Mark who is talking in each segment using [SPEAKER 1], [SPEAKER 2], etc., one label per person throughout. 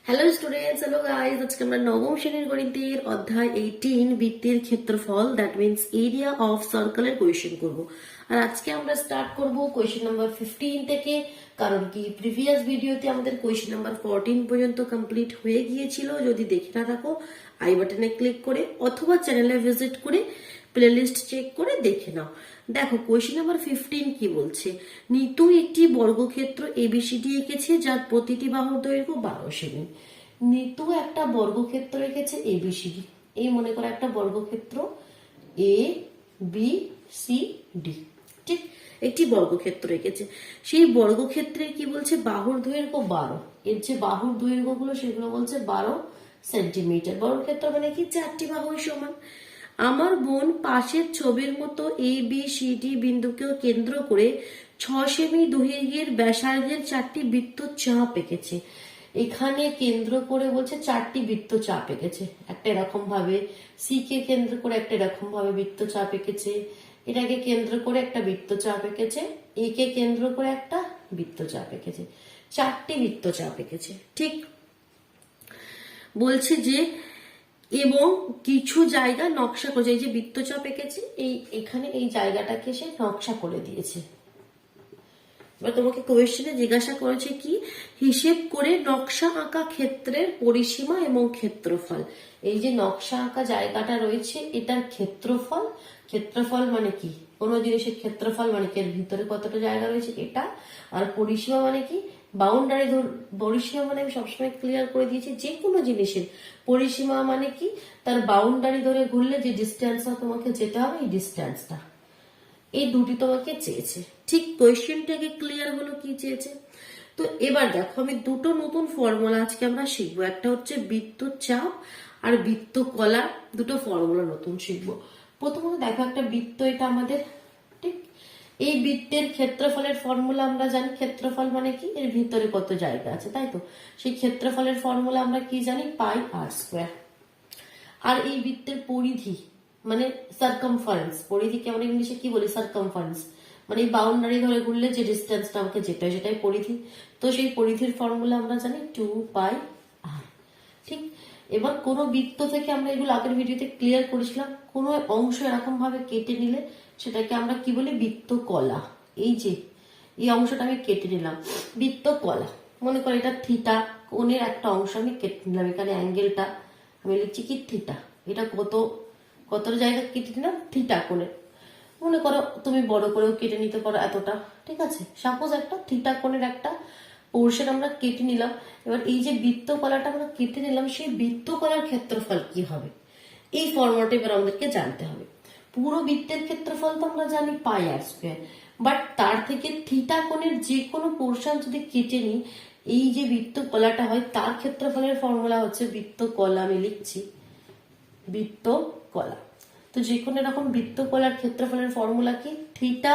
[SPEAKER 1] Hello students, hello guys. আজকে আমরা নবম শ্রেণীর গণিতের অধ্যায় 18 বৃত্তের ক্ষেত্রফল দ্যাট মিনস এরিয়া অফ সার্কেলের কোয়েশ্চেন করব। আর আজকে আমরা স্টার্ট করব কোয়েশ্চেন নাম্বার 15 থেকে, কারণ কি প্রিভিয়াস ভিডিওতে আমাদের কোয়েশ্চেন নাম্বার 14 পর্যন্ত কমপ্লিট হয়ে গিয়েছিল। যদি দেখে না থাকো আই বাটনে ক্লিক করে অথবা চ্যানেলে ভিজিট করে প্লেলিস্ট চেক করে দেখে নাও। দেখো কোয়েশ্চেন নাম্বার 15 কি বলছে। নিতু একটি বর্গক্ষেত্র এবিসিডি এঁকেছে যার প্রতিটি বাহুর দৈর্ঘ্য 12 সেমি। নিতু একটা বর্গক্ষেত্র এঁকেছে এবিসিডি। এই মনে করো একটা বর্গক্ষেত্র এ বি সি ডি, ঠিক একটি বর্গক্ষেত্র এঁকেছে। সেই বর্গক্ষেত্রে কি বলছে, বাহুর দৈর্ঘ্য 12। এর যে বাহুর দৈর্ঘ্যগুলো সেগুলো বলছে 12 সেন্টিমিটার। বর্গক্ষেত্র মানে কি, 4টি বাহু সমান। আমার বোন পাশের ছবির মতো এ বি সি ডি বিন্দুকেও কেন্দ্র করে 6 সেমি দৈর্ঘ্যের ব্যাসার্ধের 4টি বৃত্তচাপ এঁকেছে। এখানে কেন্দ্র করে বলছে 4টি বৃত্তচাপ এঁকেছে। একটা এরকম ভাবে সি কে কেন্দ্র করে একটা এরকম ভাবে বৃত্তচাপ এঁকেছে, এটাকে কেন্দ্র করে একটা বৃত্তচাপ এঁকেছে, এ কে কেন্দ্র করে একটা বৃত্তচাপ এঁকেছে, 4টি বৃত্তচাপ এঁকেছে। ঠিক বলছে যে এবং কিছু জায়গা নকশা করেছে। এই যে বৃত্তচাপ এঁকেছে, এখানে এই জায়গাটাকে সে নকশা করে দিয়েছে। এবার তোমাকে কোয়েশ্চেনে জিজ্ঞাসা করেছে কি, হিসেব করে নকশা আঁকা ক্ষেত্রের পরিসীমা এবং ক্ষেত্রফল। এই যে নকশা আঁকা জায়গাটা রয়েছে এটার ক্ষেত্রফল। ক্ষেত্রফল মানে কি, কোনো জিনিসের ক্ষেত্রফল মানে কি এর ভিতরে কতটা জায়গা রয়েছে এটা। আর পরিসীমা মানে কি, বাউন্ডারি। পরিসীমা মানে আমি সবসময় ক্লিয়ার করে দিয়েছি, যে কোনো জিনিসের পরিসীমা মানে কি, তার বাউন্ডারি ধরে ঘুরলে যে ডিস্টেন্সটা তোমাকে যেতে হবে, এই ডিস্টেন্সটা। এই দুটি তোমাকে চেয়েছে। ঠিক কোয়েশ্চেনটাকে ক্লিয়ার হলো কি চেয়েছে। তো এবার দেখো, আমি দুটো নতুন ফর্মুলা আজকে আমরা শিখবো। একটা হচ্ছে বৃত্তচাপ আর বৃত্তকলা, দুটো ফর্মুলা নতুন শিখবো। প্রথমত দেখো, একটা বৃত্ত, এটা আমাদের, ঠিক এই বৃত্তের ক্ষেত্রফলের ফর্মুলা আমরা জানি। ক্ষেত্রফল মানে কি, এর ভিতরে কত জায়গা আছে, তাই তো। সেই ক্ষেত্রফলের ফর্মুলা আমরা কি জানি, পাই আর স্কোয়ার। আর এই বৃত্তের পরিধি মানে সার্কামফারেন্স। পরিধিকে আমরা ইংলিশে কি বলি, সার্কামফারেন্স। মানে এই বাউন্ডারি ধরে ঘুরলে যে ডিস্টেন্সটা আমাকে যেটা, সেটাই পরিধি। তো সেই পরিধির ফর্মুলা আমরা জানি 2πr। ঠিক, এবার কোন বৃত্ত থেকে, আমরা এগুলো আগের ভিডিওতে ক্লিয়ার করেছিলাম, কোনো অংশ এরকম ভাবে কেটে নিলে সেটাকে আমরা কি বলি, বৃত্তকলা। এই যে এই অংশটা আমি কেটে নিলাম, বৃত্তকলা। মনে করো এটা থিটা কোণের একটা অংশ আমি কেটে নিলাম। এখানে অ্যাঙ্গেলটা আমি লিখছি কি থিটা। এটা কত জায়গা কেটে নিলাম, থিটা কোণের। মনে করো তুমি বড় করেও কেটে নিতে পারো এতটা, ঠিক আছে। সাপোজ একটা থিটা কোণের একটা পোর্শন আমরা কেটে নিলাম। এবার এই যে বৃত্তকলাটা আমরা কেটে নিলাম, সেই বৃত্তকলার ক্ষেত্রফল কি হবে, এই ফর্মুলাটা এবার আমাদেরকে জানতে হবে। পুরো বৃত্তের ক্ষেত্রফল তো আমরা জানি পাই আর স্কোয়ার, বাট তার থেকে থিটা কোণের যে কোনো পোর্শন যদি কেটে নিই, এই যে বৃত্তকলাটা হয় তার ক্ষেত্রফলের ফর্মুলা হচ্ছে বৃত্তকলা। আমি লিখছি বৃত্তকলা। তো যে কোনো এরকম বৃত্তকলার ক্ষেত্রফলের ফর্মুলা কি, theta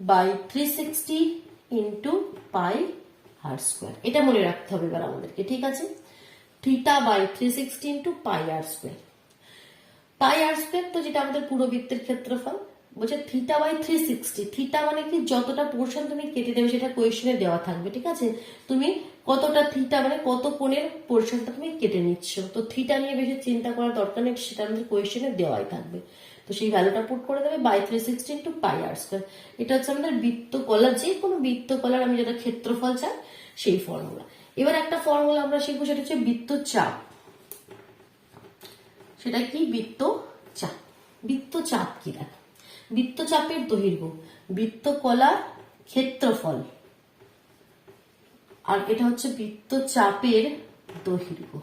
[SPEAKER 1] by 360 into pi r square. এটা মনে রাখতে হবে এবার আমাদেরকে, ঠিক আছে। Theta by 360 into pi r square. Pi r square তো যেটা আমাদের পুরো বৃত্তের ক্ষেত্রফল, বলছে থিটা বাই 360। থিটা মানে কি, যতটা পোর্শন তুমি কেটে দেবে সেটা কোয়েশ্চেনে দেওয়া থাকবে, ঠিক আছে। তুমি কতটা থিটা মানে কত কোণের পোর্শনটা তুমি কেটে নিচ্ছ, তো থিটা নিয়ে বেশি চিন্তা করার দরকার নেই, সেটা আমাদের কোয়েশ্চেনে দেওয়াই থাকবে। তো সেই ভ্যালুটা পুট করে দেবে by 360 into pi r square. এটা হচ্ছে আমাদের বৃত্তকলা, যে কোনো বৃত্তকলার আমি যেটা ক্ষেত্রফল চাই সেই ফর্মুলা। এবার একটা ফর্মুলা আমরা শিখবো, সেটা হচ্ছে বৃত্তচাপ। সেটা কি, বৃত্তচাপ। বৃত্তচাপ কি, দেখো বৃত্তচাপের দৈর্ঘ্য, বৃত্তকলার ক্ষেত্রফল, আর এটা হচ্ছে বৃত্তচাপের দৈর্ঘ্য।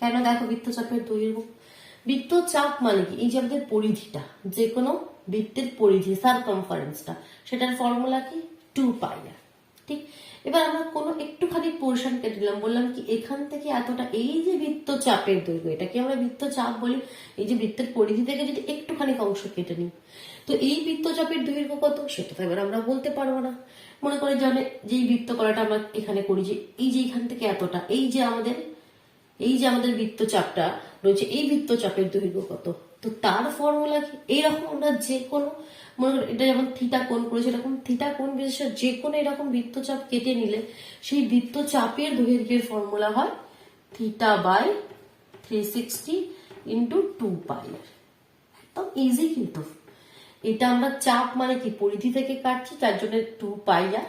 [SPEAKER 1] কেন, দেখো বৃত্তচাপের দৈর্ঘ্য, বৃত্তচাপ মানে কি, এই যে আমাদের পরিধিটা, যে কোনো বৃত্তের পরিধি সার্কামফারেন্সটা, সেটার ফর্মুলা কি 2πr। ঠিক, এবার আমরা কোনো একটুখানি পোর্শন কেটে দিলাম, বললাম কি এখান থেকে এতটা, এই যে বৃত্তচাপের দৈর্ঘ্য, এটাকে আমরা বৃত্তচাপ বলি। এই যে বৃত্তের পরিধি থেকে যদি একটুখানি অংশ কেটে নিই, তো এই বৃত্তচাপের দৈর্ঘ্য কত, সেটা তো এবার আমরা বলতে পারবো না। মনে করে জানে যে এই বৃত্তকলাটা আমরা এখানে করি, যে এই যে এখান থেকে এতটা, এই যে আমাদের বৃত্তচাপটা রয়েছে, এই বৃত্তচাপের দৈর্ঘ্য কত, তো তার ফর্মুলা কি, এইরকম আমরা যে কোনো, মনে করি এটা যেমন থিটা কোণ করেছে, এরকম থিটা কোণ বিশেষে যে কোনো এরকম বৃত্তচাপ কেটে নিলে সেই বৃত্তচাপের দৈর্ঘ্যের ফর্মুলা হয় থিটা বাই 360 ইন্টু 2 পাই আর। একদম ইজি কিন্তু। এটা আমরা চাপ মানে কি পরিধি থেকে কাটছি, যার জন্য 2 পাই আর।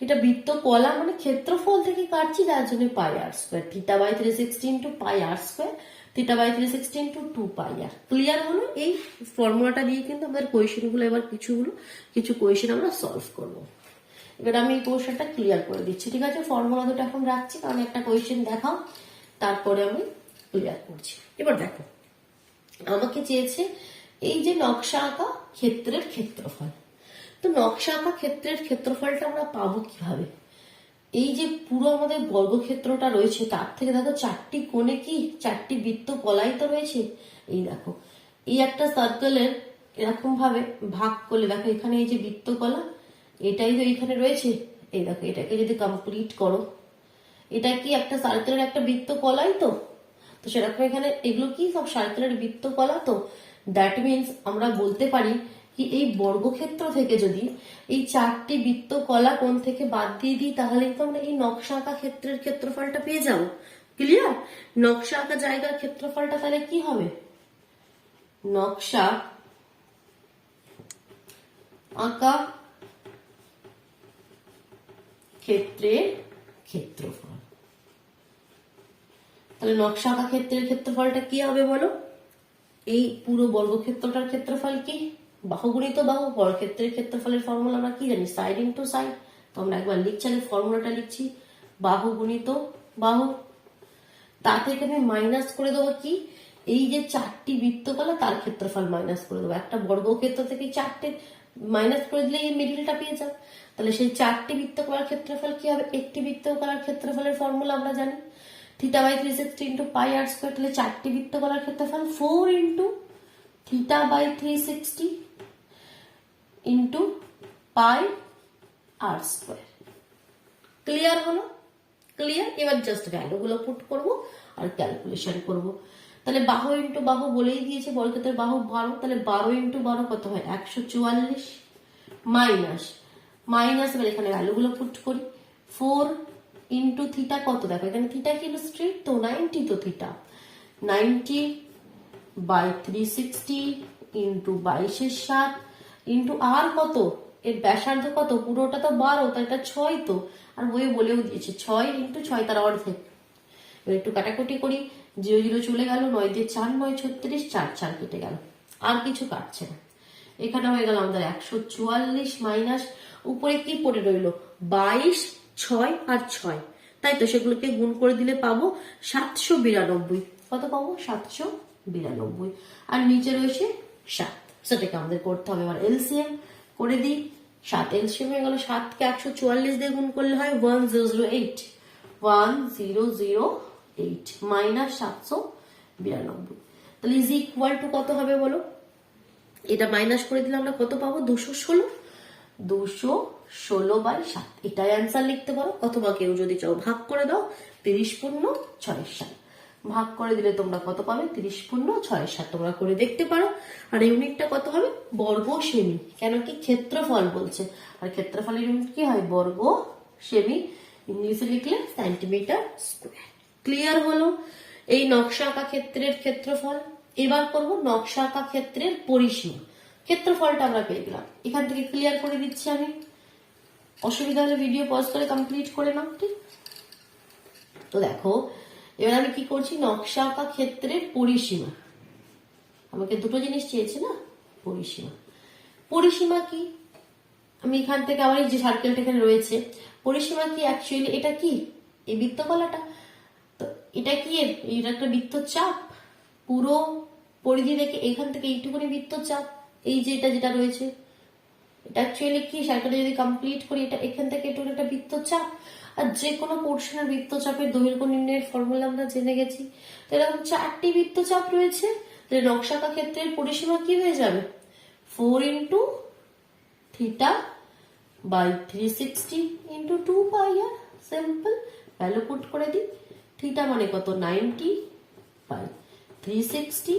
[SPEAKER 1] এটা বৃত্ত কলা মানে ক্ষেত্রফল থেকে কাটছি, যার জন্য pi r square. Theta by 360 into pi r square, theta by 360 into 2 pi r. Clear হলো? এই ফর্মুলাটা দিয়ে কিন্তু আমাদের কোয়েশ্চেন গুলো এবার কিছু কোয়েশ্চেন আমরা সলভ করব। এবার আমি এই কোয়েশ্চেনটা ক্লিয়ার করে দিচ্ছি, ঠিক আছে? ফর্মুলা দুটো এখন রাখছি, কারণ একটা কোয়েশ্চেন দেখাও, তারপরে আমি ক্লিয়ার করছি। এবার দেখো, আমাকে চেয়েছে এই যে নকশা আঁকা ক্ষেত্রের ক্ষেত্রফল। তো নকশা আঁকা ক্ষেত্রের ক্ষেত্রফলটা আমরা পাবো কিভাবে? এই যে পুরো আমাদের বর্গক্ষেত্রটা রয়েছে, তার থেকে দেখো 4টি কোণে কি 4টি বৃত্ত কলাই তো রয়েছে। এই দেখো, এই একটা সার্কেলের এরকম ভাবে ভাগ করলে দেখো, এখানে এই যে বৃত্ত কলা এটাই তো এইখানে রয়েছে। এই দেখো, এটাকে যদি কমপ্লিট করো, এটা কি একটা সার্কেলের একটা বৃত্ত কলাই তো সেরকম এখানে এগুলো কি সব সার্কেলের বৃত্ত কলা। তো দ্যাট মিনস আমরা বলতে পারি কি এই বর্গক্ষেত্র থেকে যদি এই 4টি বৃত্ত কলা কোণ থেকে বাদ দিয়ে দিই, তাহলে তো আমরা এই নকশা আঁকা ক্ষেত্রের ক্ষেত্রফলটা পেয়ে যাবো। ক্লিয়ার? নকশা আঁকা জায়গার ক্ষেত্রফলটা তাহলে কি হবে? নকশা আঁকা ক্ষেত্রের ক্ষেত্রফল। তাহলে নকশা আঁকা ক্ষেত্রের ক্ষেত্রফলটা কি হবে বলো? এই পুরো বর্গক্ষেত্রটার ক্ষেত্রফল কি? বাহু গুণিত বাহু। বর্গক্ষেত্রের ক্ষেত্রফলের ফর্মুলা আমরা কি জানি? Side into side. তো আমরা একবার লিখছি, ফর্মুলাটা লিখছি, বাহু গুণিত বাহু। তা থেকে আমি মাইনাস করে দেবো কি এই যে 4টি বৃত্তকলা তার ক্ষেত্রফল মাইনাস করে দেবো। একটা বর্গক্ষেত্র থেকে 4টে মাইনাস করে দিলে এই মিডিলটা পেয়ে যাও। তাহলে সেই 4টি বৃত্তকলার ক্ষেত্রফল কি হবে? একটি বৃত্তকলার ক্ষেত্রফলের ফর্মুলা আমরা জানি, theta by 360 into pi r square. তাহলে 4টি বৃত্তকলার ক্ষেত্রফল 4 into theta by 360 into pi r square. Clear হলো? ক্লিয়ার? এবার জাস্ট ভ্যালুগুলো পুট করব আর ক্যালকুলেশন করব। তাহলে বাহু ইন্টু বাহু বলেই দিয়েছে, বর্গক্ষেত্রের বাহু 12, তাহলে 12 ইন্টু 12 কত হয়? 144 মাইনাস এবার এখানে ভ্যালুগুলো পুট করি। 4 ইন্টু থিটা কত? দেখো এখানে থিটা কি স্ট্রেট তো 90, তো থিটা 90 বাই 360 ইন্টু 22/7 ইন্টু আর কত? এর ব্যাসার্ধ কত? পুরোটা তো 12, তাই এটা 6 তো। আর বইয়ে বলেও দিয়েছে 6 ইন্টু 6 তার অর্ধেক। এবার একটু কাটাকুটি করি, 0 0 চলে গেল, 9 দিয়ে 4 9 36, 4 4 কেটে গেল, আর কিছু কাটছে না। এখানে হয়ে গেল আমাদের 144 মাইনাস উপরে কি পড়ে রইল? 22, 6 আর 6, তাই তো সেগুলোকে গুণ করে দিলে পাবো 792। কত পাবো? 792। আর নিচে রয়েছে 7, সেটাকে আমাদের করতে হবে। এবার এলসিএম করে দিই। 7 এলসিএম হয়ে গেল, 7কে 144 দিয়ে গুণ করলে হয় 1008 মাইনাস 792। তাহলে ইজ ইকুয়াল টু কত হবে বলো? এটা মাইনাস করে দিলে আমরা কত পাবো? 216/7। এটাই অ্যান্সার লিখতে পারো, অথবা কেউ যদি চাও ভাগ করে দাও, 30×6/7 ভাগ করে দিলে তোমরা কত পাবে? 30×6/7 তোমরা করে দেখতে পারো। আর ইউনিটটা কত হবে? বর্গ সেমি। কেন কি? ক্ষেত্রফল বলছে, আর ক্ষেত্রফলের ইউনিট কি হয়? বর্গ সেমি। ইংলিশে লিখলে সেন্টিমিটার স্কোয়ার। ক্লিয়ার হলো এই নকশা আঁকা ক্ষেত্রের ক্ষেত্রফল। এবার করব নকশা আঁকা ক্ষেত্রের পরিসীমা। ক্ষেত্রফলটা আমরা পেয়ে গেলাম, এখান থেকে ক্লিয়ার করে দিচ্ছি আমি। অসুবিধা হলে ভিডিও পজ করে কমপ্লিট করে নাও, ঠিক? তো দেখো এবার আমি কি করছি? নকশা আঁকা ক্ষেত্রের পরিসীমা। আমাকে দুটো জিনিস চেয়েছে না, পরিসীমা। পরিসীমা কি? আমি এখান থেকে আবার এই যে সার্কেলটা এখানে রয়েছে, পরিসীমা কি? অ্যাকচুয়ালি এটা কি? এই বৃত্তকলাটা তো এটা কি? এটা একটা বৃত্তচাপ। পুরো পরিধি থেকে এখান থেকে এইটুকুনি বৃত্তচাপ। এই যে এটা যেটা রয়েছে, এটা অ্যাকচুয়ালি কি? সার্কেলটা যদি কমপ্লিট করি, এটা এখান থেকে এটুকু একটা বৃত্তচাপ। আর যে কোনো পোর্শনের বৃত্তচাপের দৈর্ঘ্য নির্ণয়ের ফর্মুলা আমরা জেনে গেছি। তো এরকম 4টি বৃত্তচাপ রয়েছে। তাহলে নকশা আঁকা ক্ষেত্রের পরিসীমা কি হয়ে যাবে? 4 into theta by 360 into 2 pi r. Simple, value put করে দিই। থিটা মানে কত? 90 বাই 360,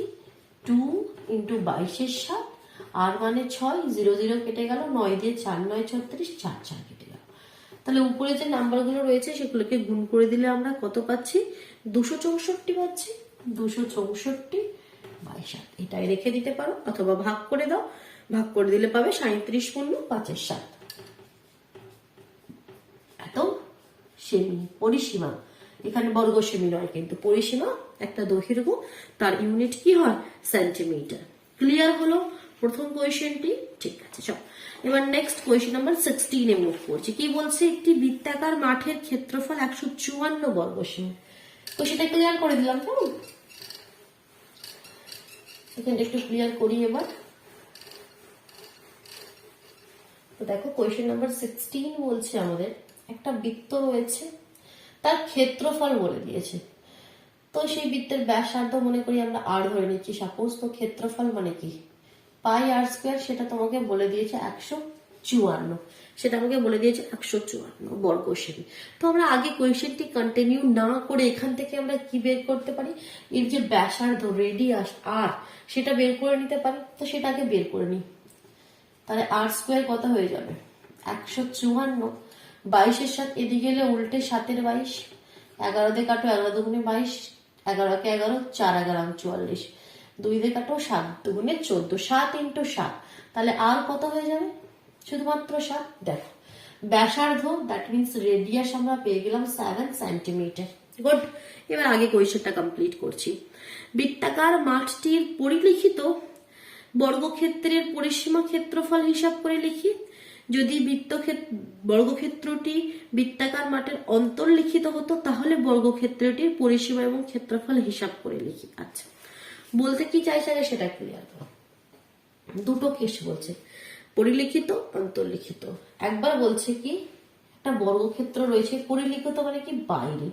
[SPEAKER 1] 2 ইন্টু 22/7, আর মানে 6, 0 0 কেটে গেল, 9 দিয়ে 4 9 36, 4 4 কেটে গেল। তাহলে উপরে যে নাম্বারগুলো রয়েছে সেগুলোকে গুণ করে দিলে আমরা কত পাচ্ছি, 264 পাচ্ছি। 264/7 এটাই রেখে দিতে পারো, অথবা ভাগ করে দাও, ভাগ করে দিলে পাবে 37 পূর্ণ 5/7। এত সেমি পরিসীমা, এখানে বর্গ সেমি নয় কিন্তু পরিসীমা একটা দৈর্ঘ্য, তার ইউনিট কি হয়, সেন্টিমিটার। ক্লিয়ার হলো প্রথম কোয়েশ্চেনটি? ঠিক আছে, চল এবার নেক্সট কোয়েশ্চেন নাম্বার 16 মুভ করছি। কি বলছে, একটি বৃত্তাকার মাঠের ক্ষেত্রফল 154 বর্গ সেমি। তো সেটা ক্লিয়ার করে দিলাম, কেমন এখানে একটু ক্লিয়ার করি এবার। তো দেখো কোয়েশ্চেন নাম্বার 16 বলছে আমাদের একটা বৃত্ত রয়েছে, তার ক্ষেত্রফল বলে দিয়েছে। তো সেই বৃত্তের ব্যাসার্ধ মনে করি আমরা আর ধরে নিচ্ছি সাপোজ। তো ক্ষেত্রফল মানে কি, পাই আর স্কোয়ার, সেটা তোমাকে বলে দিয়েছে 154, সেটা আমাকে বলে দিয়েছে 154 বর্গ সেমি। তো আমরা আগে কোয়েশ্চেনটি কন্টিনিউ না করে এখান থেকে আমরা কি বের করতে পারি, এর যে ব্যাসার্ধ রেডিয়াস আর সেটা বের করে নিতে পারি। তো সেটাকে বের করে নিই, তাহলে আর স্কোয়ার কত হয়ে যাবে, 154। 22-এর সাথে এদিকে গেলে উল্টে 7-এর 22, 11 দিয়ে কাটো, 11 দুগুণে 22, 11 কে 11, 4 11 44, 2 দিয়ে কাটো, 7 দুগুণে 14, 7 × 7, তাহলে আর কত হয়ে যাবে, শুধুমাত্র 7। দেখো ব্যাসার্ধ দ্যাট মিনস রেডিয়াস আমরা পেয়ে গেলাম 7 সেন্টিমিটার। গুড, এবার আগে কোয়েশ্চেনটা কমপ্লিট করছি। বৃত্তাকার মাঠটির পরিলিখিত বর্গক্ষেত্রের পরিসীমা ক্ষেত্রফল হিসাব করে লিখি। যদি বর্গক্ষেত্রটি বৃত্তাকার মাঠের অন্তর্লিখিত হতো তাহলে বর্গক্ষেত্রটির পরিসীমা এবং ক্ষেত্রফল হিসাব করে লিখি। আচ্ছা, বলতে কি চাইছে সেটা ক্লিয়ার করো। দুটো কেস বলছে, পরিলিখিত অন্তর্লিখিত। একবার বলছে কি একটা বর্গক্ষেত্র রয়েছে, পরিলিখিত মানে কি বাইরে,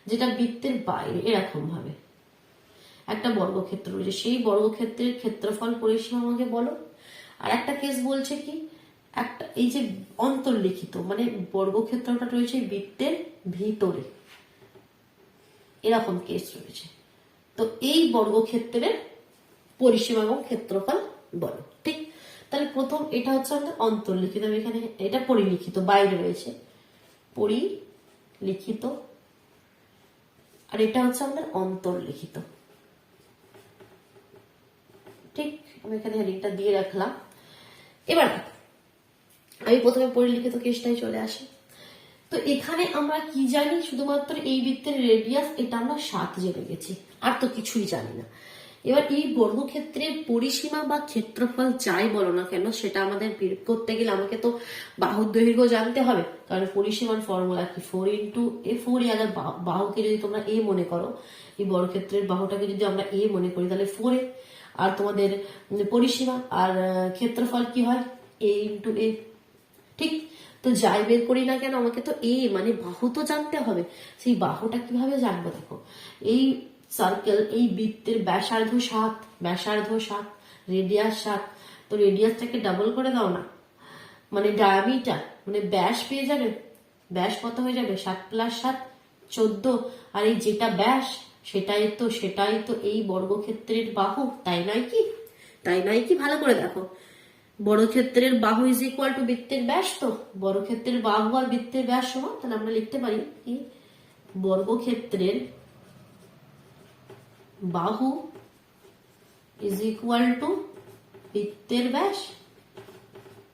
[SPEAKER 1] যেটা বৃত্তের বাইরে, এরকম ভাবে একটা বর্গক্ষেত্র রয়েছে, সেই বর্গক্ষেত্রের ক্ষেত্রফল পরিসীমা আমাকে বলো। আর একটা কেস বলছে কি একটা এই যে অন্তর্লিখিত মানে বর্গক্ষেত্রটা রয়েছে বৃত্তের ভিতরে, এরকম কেস রয়েছে। তো এই বর্গক্ষেত্রের পরিসীমা এবং ক্ষেত্রফল বলো। ঠিক, তাহলে প্রথম এটা হচ্ছে আমাদের অন্তর্লিখিত, এখানে এটা পরিলিখিত বাইরে রয়েছে, পরিলিখিত, আর এটা হচ্ছে আমাদের অন্তর্লিখিত। ঠিক, আমি এখানে হেডিংটা দিয়ে রাখলাম। এবার আমি প্রথমে পরিলিখিত কেসটাই চলে আসি। তো এখানে আমরা কি জানি, শুধুমাত্র এই বৃত্তের রেডিয়াস এটা আমরা 7 জেনে গেছি, আর তো কিছুই জানি না। এবার এই বর্গক্ষেত্রের পরিসীমা বা ক্ষেত্রফল যাই বলো না কেন সেটা আমাদের বের করতে গেলে আমাকে তো বাহুর দৈর্ঘ্য জানতে হবে, কারণ পরিসীমার ফর্মুলা কি 4 × a। বাহুকে যদি তোমরা এ মনে করো, এই বর্গক্ষেত্রের বাহুটাকে যদি আমরা এ মনে করি তাহলে 4a, আর তোমাদের পরিসীমা আর ক্ষেত্রফল কি হয় a × a। ঠিক, তো যাই বের করি না কেন আমাকে তো এ মানে বাহু তো জানতে হবে। সেই বাহুটা কিভাবে জানবো, দেখো এই সার্কেল, এই বৃত্তের ব্যাসার্ধ 7, রেডিয়াস 7, তো রেডিয়াসটাকে ডাবল করে দাও না, মানে ডায়ামিটার মানে ব্যাস পেয়ে যাবে। ব্যাস কত হয়ে যাবে, 7 + 7 14, আর এই যেটা ব্যাস সেটাই তো এই বর্গক্ষেত্রের বাহু, তাই নয় কি? ভালো করে দেখো, বর্গক্ষেত্রের বাহু ইজ ইকুয়াল টু বৃত্তের ব্যাস। তো বর্গক্ষেত্রের বাহু আর বৃত্তের ব্যাস সমান, তাহলে আমরা লিখতে পারি কি বর্গক্ষেত্রের বাহু ইজ ইকুয়াল টু বৃত্তের ব্যাস।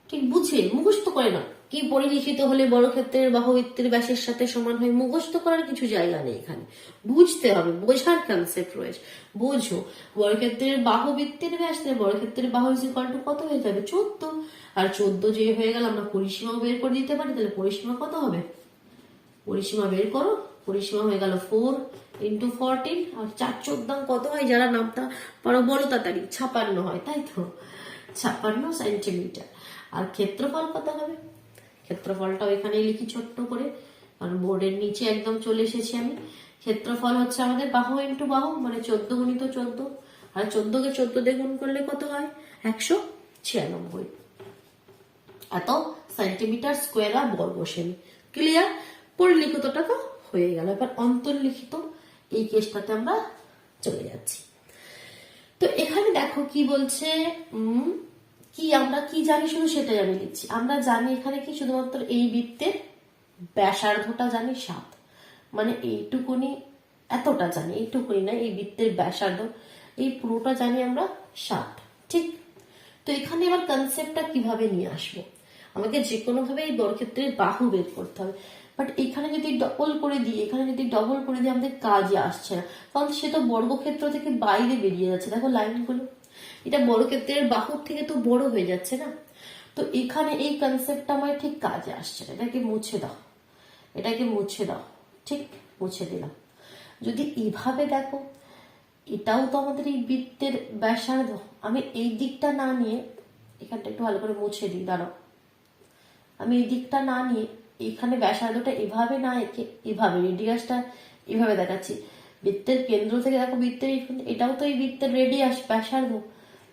[SPEAKER 1] ঠিক, বুঝে মুখস্থ করে না, কি পরিলিখিত হলে বর্গক্ষেত্রের বাহু বৃত্তের ব্যাসের সাথে সমান হয়, মুখস্থ করার কিছু জায়গা নেই এখানে, বুঝতে হবে, বোঝার কনসেপ্ট রয়েছে। বোঝো বর্গক্ষেত্রের বাহু বৃত্তের ব্যাস, বর্গক্ষেত্রের বাহু ইজ ইকুয়াল টু কত হয়ে যাবে, 14, আর 14 যে হয়ে গেল আমরা পরিসীমাও বের করে দিতে পারি। তাহলে পরিসীমা কত হবে, পরিসীমা বের করো, পরিসীমা হয়ে গেল 4 × 14, আর 4 × 14 কত হয়, যারা নামটা পারো বলো তাড়াতাড়ি, 56 হয়, তাই তো 56 সেন্টিমিটার। আর ক্ষেত্রফল কত হবে, ক্ষেত্রফলটাও এখানে লিখি ছোট্ট করে, কারণ বোর্ডের নিচে একদম চলে এসেছি আমি। ক্ষেত্রফল হচ্ছে আমাদের বাহু × বাহু মানে 14 × 14, আর 14 কে 14 দিয়ে গুণ করলে কত হয়, 196 এত সেন্টিমিটার স্কোয়ার বা বর্গ সেমি। ক্লিয়ার, পরিলিখিতটা তো হয়ে গেল। এবার অন্তর্লিখিত এই কেসটাতে আমরা চলে যাচ্ছি। তো এখানে দেখো কি বলছে, কি আমরা কি জানি শুধু সেটাই আমি লিখছি। আমরা জানি এখানে কি শুধুমাত্র এই বৃত্তের ব্যাসার্ধটা জানি 7, মানে এইটুকুনি, এতটা জানি, এইটুকুনি না, এই বৃত্তের ব্যাসার্ধ এই পুরোটা জানি আমরা 7, ঠিক। তো এখানে এবার কনসেপ্টটা কিভাবে নিয়ে আসবো, আমাকে যে কোনো ভাবে এই বর্গক্ষেত্রের বাহু বের করতে হবে। বাট এখানে যদি ডবল করে দিই, এখানে যদি ডবল করে দিই আমাদের কাজে আসছে না, কারণ সে তো বর্গক্ষেত্র থেকে বাইরে বেরিয়ে যাচ্ছে। দেখো লাইনগুলো, এটা বর্গক্ষেত্রের বাহুর থেকে তো বড় হয়ে যাচ্ছে না। তো এখানে এই কনসেপ্টটা আমার ঠিক কাজে আসছে না, এটাকে মুছে দাও, এটাকে মুছে দাও, ঠিক, মুছে দিলাম। যদি এইভাবে দেখো, এটাও তো আমাদের এই বৃত্তের ব্যাসার্ধ। আমি এই দিকটা না নিয়ে, এখানটা একটু ভালো করে মুছে দিই, দাঁড়াও, আমি এই দিকটা না নিয়ে এখানে ব্যাসার্ধটা এভাবে না এঁকে এভাবে রেডিয়াসটা এভাবে দেখাচ্ছি। বৃত্তের কেন্দ্র থেকে দেখো, বৃত্তের এটাও তো এই বৃত্তের রেডিয়াস ব্যাসার্ধ।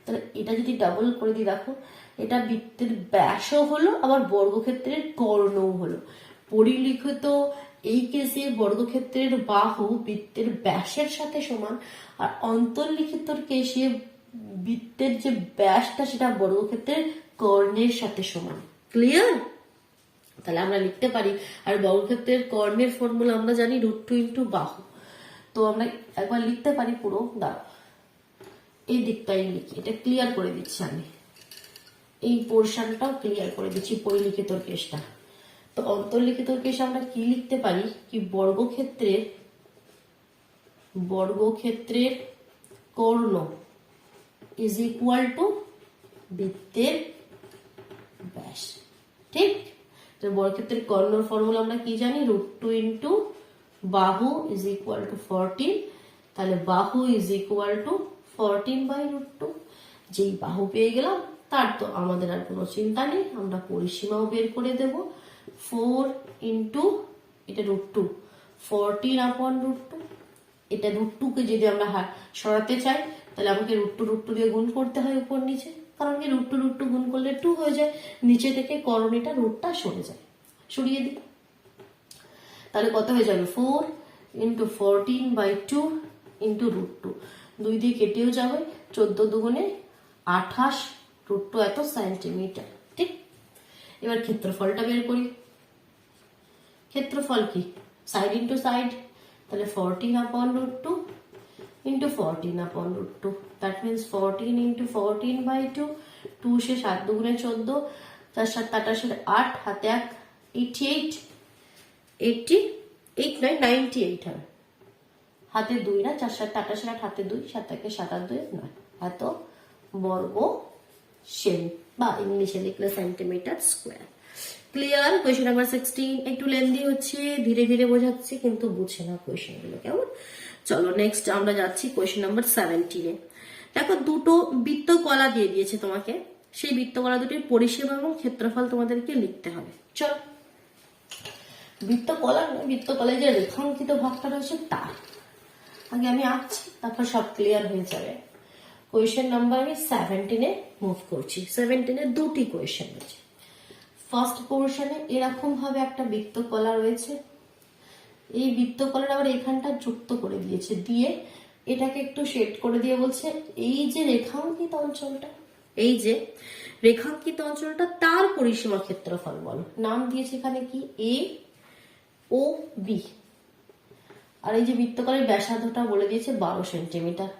[SPEAKER 1] তাহলে এটা যদি ডাবল করে দিই, দেখো এটা বৃত্তের ব্যাসও হলো, আবার বর্গক্ষেত্রের কর্ণও হলো। পরিলিখিত এই কেসে বর্গক্ষেত্রের বাহু বৃত্তের ব্যাসের সাথে সমান, আর অন্তর্লিখিত কেসে বৃত্তের যে ব্যাসটা সেটা বর্গক্ষেত্রের কর্ণের সাথে সমান। ক্লিয়ার? তাহলে আমরা লিখতে পারি, আর বর্গক্ষেত্রের কর্ণের ফর্মুলা আমরা জানি √2 ইন্টু বাহু। তো আমরা একবার লিখতে পারি পুরো, দাও এই দিকটাই লিখি, এটা ক্লিয়ার করে দিচ্ছি আমি, এই পোর্শনটাও ক্লিয়ার করে দিচ্ছি, পরিলিখিত কেসটা। তো অন্তর্লিখিত কেসে আমরা কি লিখতে পারি, কি বর্গক্ষেত্রের কর্ণ ইজ ইকুয়াল টু বৃত্তের ব্যাস, ঠিক। তো বর্গক্ষেত্রের কর্ণর ফর্মুলা আমরা কি জানি, √2 ইন্টু বাহু ইজ ইকুয়াল টু 14। তাহলে বাহু ইজ ইকুয়াল টু 14/√2। যেই বাহু পেয়ে গেলাম, তার তো আমাদের আর কোনো চিন্তা নেই, আমরা পরিসীমাও বের করে দেব। 4 ইন্টু এটা √2, 14/√2। এটা √2 কে যদি আমরা সরাতে চাই, তাহলে আমাকে √2 দিয়ে গুণ করতে হয় উপর নিচে, কারণ কি √2 গুণ করলে 2 হয়ে যায়, নিচে থেকে করণীটা রুটটা সরে যায়, সরিয়ে দিই। তাহলে কত হয়ে যাবে, 4 ইন্টু 14/2 ইন্টু √2, 2 দিয়ে কেটেও যাবে, 14 দুগুণে 28, √2 এত সেন্টিমিটার, ঠিক। এবার ক্ষেত্রফলটা বের করি। ক্ষেত্রফল কি, সাইড ইন্টু সাইড, তাহলে 14/√2 ইন্টু 14/√2, দ্যাট মিনস 14 ইন্টু 14/2, 2 সে 7 দুগুণে 14, 4 7 28 8, হাতে 1 88, 88 নয় 98 হবে, হাতে 2 না, 4 7 28 8, হাতে 2, 7 1 7 আর 2 9, এত বর্গ সেমি, বা ইংলিশে লিখলে centimetre square. Clear? Question number 16 একটু লেন্দি হচ্ছে, ধীরে ধীরে বোঝাচ্ছি, কিন্তু বুঝে না কোয়েশ্চেন গুলো, কেমন? চলো নেক্সট আমরা যাচ্ছি কোয়েশ্চেন নাম্বার 17-এ। দেখো দুটো বৃত্তকলা দিয়ে দিয়েছে তোমাকে, সেই বৃত্তকলা দুটির পরিসীমা এবং ক্ষেত্রফল তোমাদেরকে লিখতে হবে। চলো, বৃত্তকলায় যে রেখাঙ্কিত ভাগটা রয়েছে তার আগে আমি আঁকছি, তারপর সব ক্লিয়ার হয়ে যাবে। কোয়েশ্চেন নাম্বার আমি 17-এ মুভ করছি। 17-এ দুটি কোয়েশ্চেন রয়েছে। ফার্স্ট পোর্শনে এরকম ভাবে একটা বৃত্তকলা রয়েছে, এই বৃত্তকলার আবার এখানটা যুক্ত করে দিয়েছে, দিয়ে এটাকে একটু শেড করে দিয়ে বলছে এই যে রেখাঙ্কিত অঞ্চলটা, এই যে রেখাঙ্কিত অঞ্চলটা তার পরিসীমা ক্ষেত্রফল বলো। নাম দিয়েছে এখানে কি, এ ও বি। আর এই যে বৃত্তকলার ব্যাসার্ধটা বলে দিয়েছে 12 সেন্টিমিটার,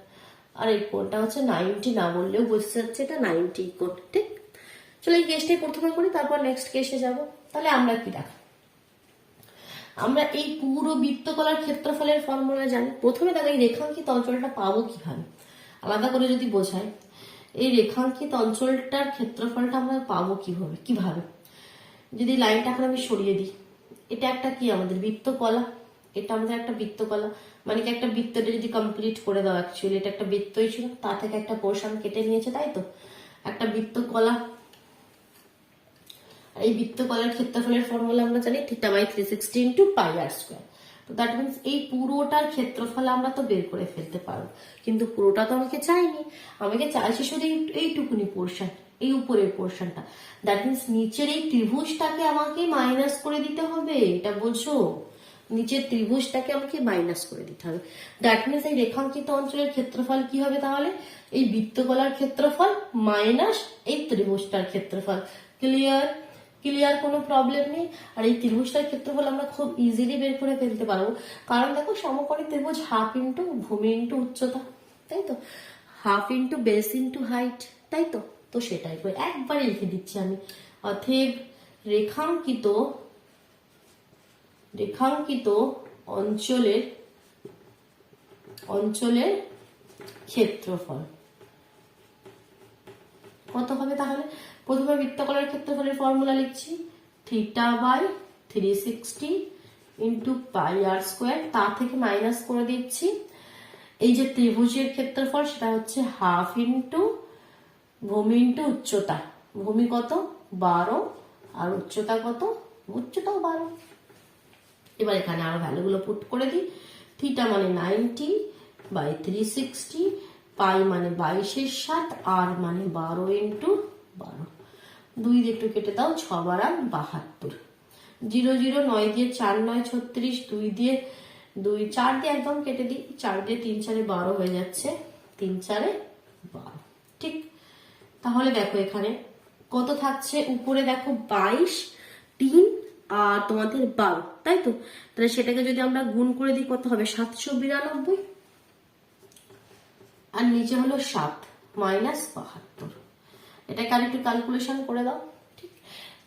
[SPEAKER 1] আর এই কোণটা হচ্ছে 90, না বললেও বোঝা যাচ্ছে এটা 90 কোণ, ঠিক। চলো এই কেসটাই প্রথমে করি, তারপর নেক্সট কেসে যাব। তাহলে আমরা কি দেখো, আমরা এই পুরো বৃত্তকলার ক্ষেত্রফলের ফর্মুলা জানি। প্রথমে দেখো এই রেখাঙ্কিত অঞ্চলটা পাবো কিভাবে, আলাদা করে যদি বোঝাই, এই রেখাঙ্কিত অঞ্চলটার ক্ষেত্রফলটা আমরা পাবো কিভাবে যদি লাইনটা এখন আমি সরিয়ে দিই, এটা একটা কি আমাদের বৃত্তকলা, এটা আমাদের একটা বৃত্তকলা, মানে কি একটা বৃত্তটা যদি কমপ্লিট করে দাও, অ্যাকচুয়ালি এটা একটা বৃত্তই ছিল, তা থেকে একটা পোর্শন কেটে নিয়েছে, তাই তো, একটা বৃত্তকলা। এই বৃত্তকলার ক্ষেত্রফলের ফর্মুলা আমরা জানি θ/360 ইন্টু πr²। তো দ্যাট মিনস এই পুরোটার ক্ষেত্রফল আমরা তো বের করে ফেলতে পারবো, কিন্তু পুরোটা তো আমাকে চাইনি, আমাকে চাইছি শুধু এইটুকুনি পোর্শন, এই উপরের পোর্শনটা। দ্যাট মিনস নিচের এই ত্রিভুজটাকে আমাকে মাইনাস করে দিতে হবে, এটা বলছো, নিচের ত্রিভুজটাকে আমাকে মাইনাস করে দিতে হবে। দ্যাট মিনস এই রেখাঙ্কিত অঞ্চলের ক্ষেত্রফল কি হবে তাহলে, এই বৃত্তকলার ক্ষেত্রফল মাইনাস এই ত্রিভুজটার ক্ষেত্রফল। ক্লিয়ার? ক্লিয়ার, কোনো প্রবলেম নেই। আর এই ত্রিভুজটার ক্ষেত্রফল আমরা খুব ইজিলি বের করে ফেলতে পারবো, কারণ দেখো সমকোণী ত্রিভুজ হাফ ইন্টু ভূমি ইন্টু উচ্চতা, তাই তো, half into base into height, তাই তো। তো সেটাই করে একবারে লিখে দিচ্ছি আমি। অতএব রেখাঙ্কিত অঞ্চলের ক্ষেত্রফল কত হবে তাহলে? প্রথমে বৃত্তকলার ক্ষেত্রফলের ফর্মুলা লিখছি, θ/360 ইন্টু পাই আর স্কোয়ার, তা থেকে মাইনাস করে দিচ্ছি এই যে ত্রিভুজের ক্ষেত্রফল, সেটা হচ্ছে হাফ ইন্টু ভূমি ইন্টু উচ্চতা। ভূমি কত? 12, আর উচ্চতা কত? উচ্চতাও 12। এবার এখানে আরো ভ্যালুগুলো পুট করে দিই। থিটা মানে 90/360, পাই মানে 22/7, আর মানে 12 ইন্টু 12। 2 দিয়ে একটু কেটে দাও, 6 × 72। 0 0 9 দিয়ে 4 9 36, 2 দিয়ে 2 4 দিয়ে একদম কেটে দিই, 4 দিয়ে 3 4 12 হয়ে যাচ্ছে, 3 4 12। ঠিক, তাহলে দেখো এখানে কত থাকছে, উপরে দেখো 22, 3 আর তোমাদের 12, তাই তো। তাহলে সেটাকে যদি আমরা গুণ করে দিই কত হবে? 792, আর নিচে হলো 7 মাইনাস 72। এটাকে আর একটু ক্যালকুলেশন করে দাও। ঠিক,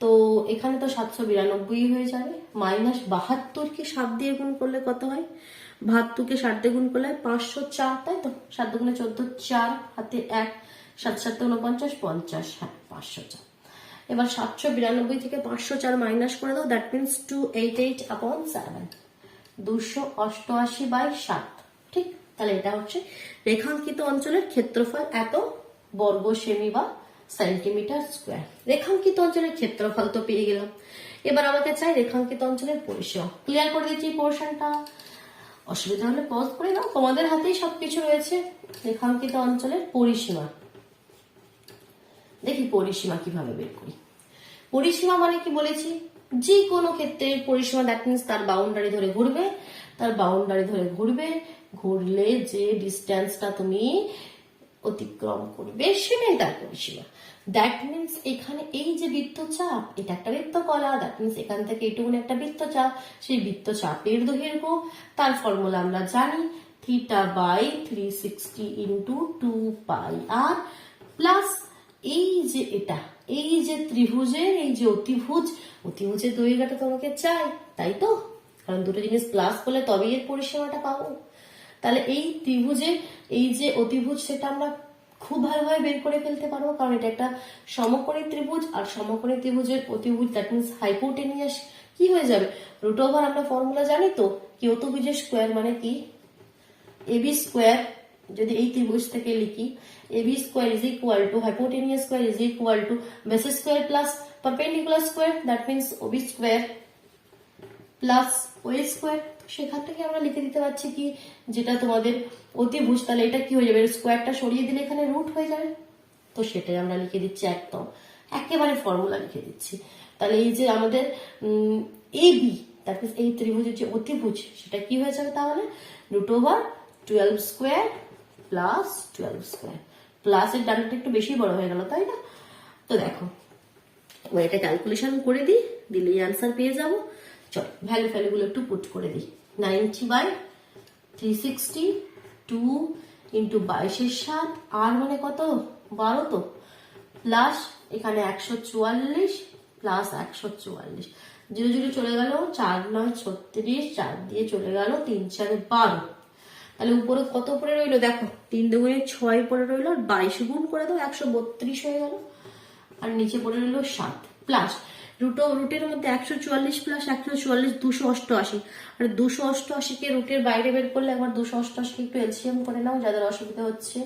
[SPEAKER 1] তো এখানে তো 792 হয়ে যাবে, মাইনাস 72 কে 7 দিয়ে গুণ করলে কত হয়? 72 কে 7 দিয়ে গুণ করলে 504, তাই তো। 7 × 14 4, হাতে 1, 7 7 49 50, হ্যাঁ 504। এবার 792 থেকে 504 মাইনাস করে দাও, দ্যাট মিনস 288/7, 288/7। ঠিক, তাহলে এটা হচ্ছে রেখাঙ্কিত অঞ্চলের ক্ষেত্রফল, এত বর্গ সেমি বা সেন্টিমিটার স্কোয়ার। রেখাঙ্কিত অঞ্চলের ক্ষেত্রফল তো পেয়ে গেলাম, এবার আমাকে চাই রেখাঙ্কিত অঞ্চলের পরিসীমা। ক্লিয়ার করে দিচ্ছি পোর্শনটা, অসুবিধা হলে পজ করে দাও, তোমাদের হাতেই সবকিছু রয়েছে। রেখাঙ্কিত অঞ্চলের পরিসীমা, দেখি পরিসীমা কিভাবে বের করি। পরিসীমা মানে কি বলেছি? যে কোনো ক্ষেত্রে পরিসীমা, দ্যাট মিনস তার বাউন্ডারি ধরে ঘুরবে, ঘুরলে যে ডিস্টেন্সটা তুমি অতিক্রম করবে সেটাই তার পরিসীমা। দ্যাট মিনস এখানে এই যে বৃত্তচাপ, এটা একটা বৃত্তকলা, দ্যাট মিনস এখান থেকে এইটুকুনি একটা বৃত্তচাপ, সেই বৃত্তচাপের দৈর্ঘ্য, তার ফর্মুলা আমরা জানি, θ/360 ইন্টু 2πr প্লাস এই যে এটা, এই যে ত্রিভুজের এই যে অতিভুজের দৈর্ঘ্যটা তোমাকে চাই, তাই তো, কারণ দুটো জিনিস প্লাস করলে তবেই এর পরিসীমাটা পাবো। তাহলে এই ত্রিভুজের এই যে অতিভুজ, সেটা আমরা খুব ভালোভাবে বের করে ফেলতে পারবো, কারণ এটা একটা সমকোণী ত্রিভুজ, আর সমকোণী ত্রিভুজের অতিভুজ, দ্যাট মিনস হাইপোটেনিয়াস কি হয়ে যাবে? √ আমরা ফর্মুলা জানি তো, কি অতিভুজের স্কোয়ার মানে কি? এবি স্কোয়ার, যদি এই ত্রিভুজ থেকে লিখি, AB square is equal to hypotenuse square is equal to base square plus perpendicular square, that means OB square plus OA square। সেখান থেকে আমরা লিখে দিতে পারছি কি, যেটা তোমাদের অতিভুজ, তাহলে এটা কি হয়ে যাবে? স্কোয়ারটা সরিয়ে দিলে এখানে রুট হয়ে যাবে, তো সেটাই আমরা লিখে দিচ্ছি, একদম একেবারে ফর্মুলা লিখে দিচ্ছি। তাহলে এই যে আমাদের AB, দ্যাট মিনস এই ত্রিভুজের যে অতিভুজ, সেটা কি হয়ে যাবে তাহলে? √12 স্কোয়ার প্লাস 12 স্কোয়ার, প্লাসের ডানটা একটু বেশি বড় হয়ে গেল, তাই না? তো দেখো এবার এটা ক্যালকুলেশন করে দিই, দিলেই আনসার পেয়ে যাব। চল ভ্যালুগুলো একটু পুট করে দিই। 90/360, 2 ইন্টু 22/7, আর মানে কত? 12 তো, প্লাস এখানে 144 প্লাস 144, 0 0 চলে গেল, 4 9 36, 4 দিয়ে চলে গেল, 3 4 12। তাহলে উপরে কত পড়ে রইলো? দেখো 3 দুগুণে 6 পড়ে রইলো, 22 গুণ করে দাও, 132 হয়ে গেল, আর নিচে পড়ে রইলো 7 প্লাস রুটের মধ্যে 144 প্লাস 144 288, আর 288 কে রুটের বাইরে বের করলে একবার 288 কে একটু এলসিএম করে নাও, যাদের অসুবিধা হচ্ছে।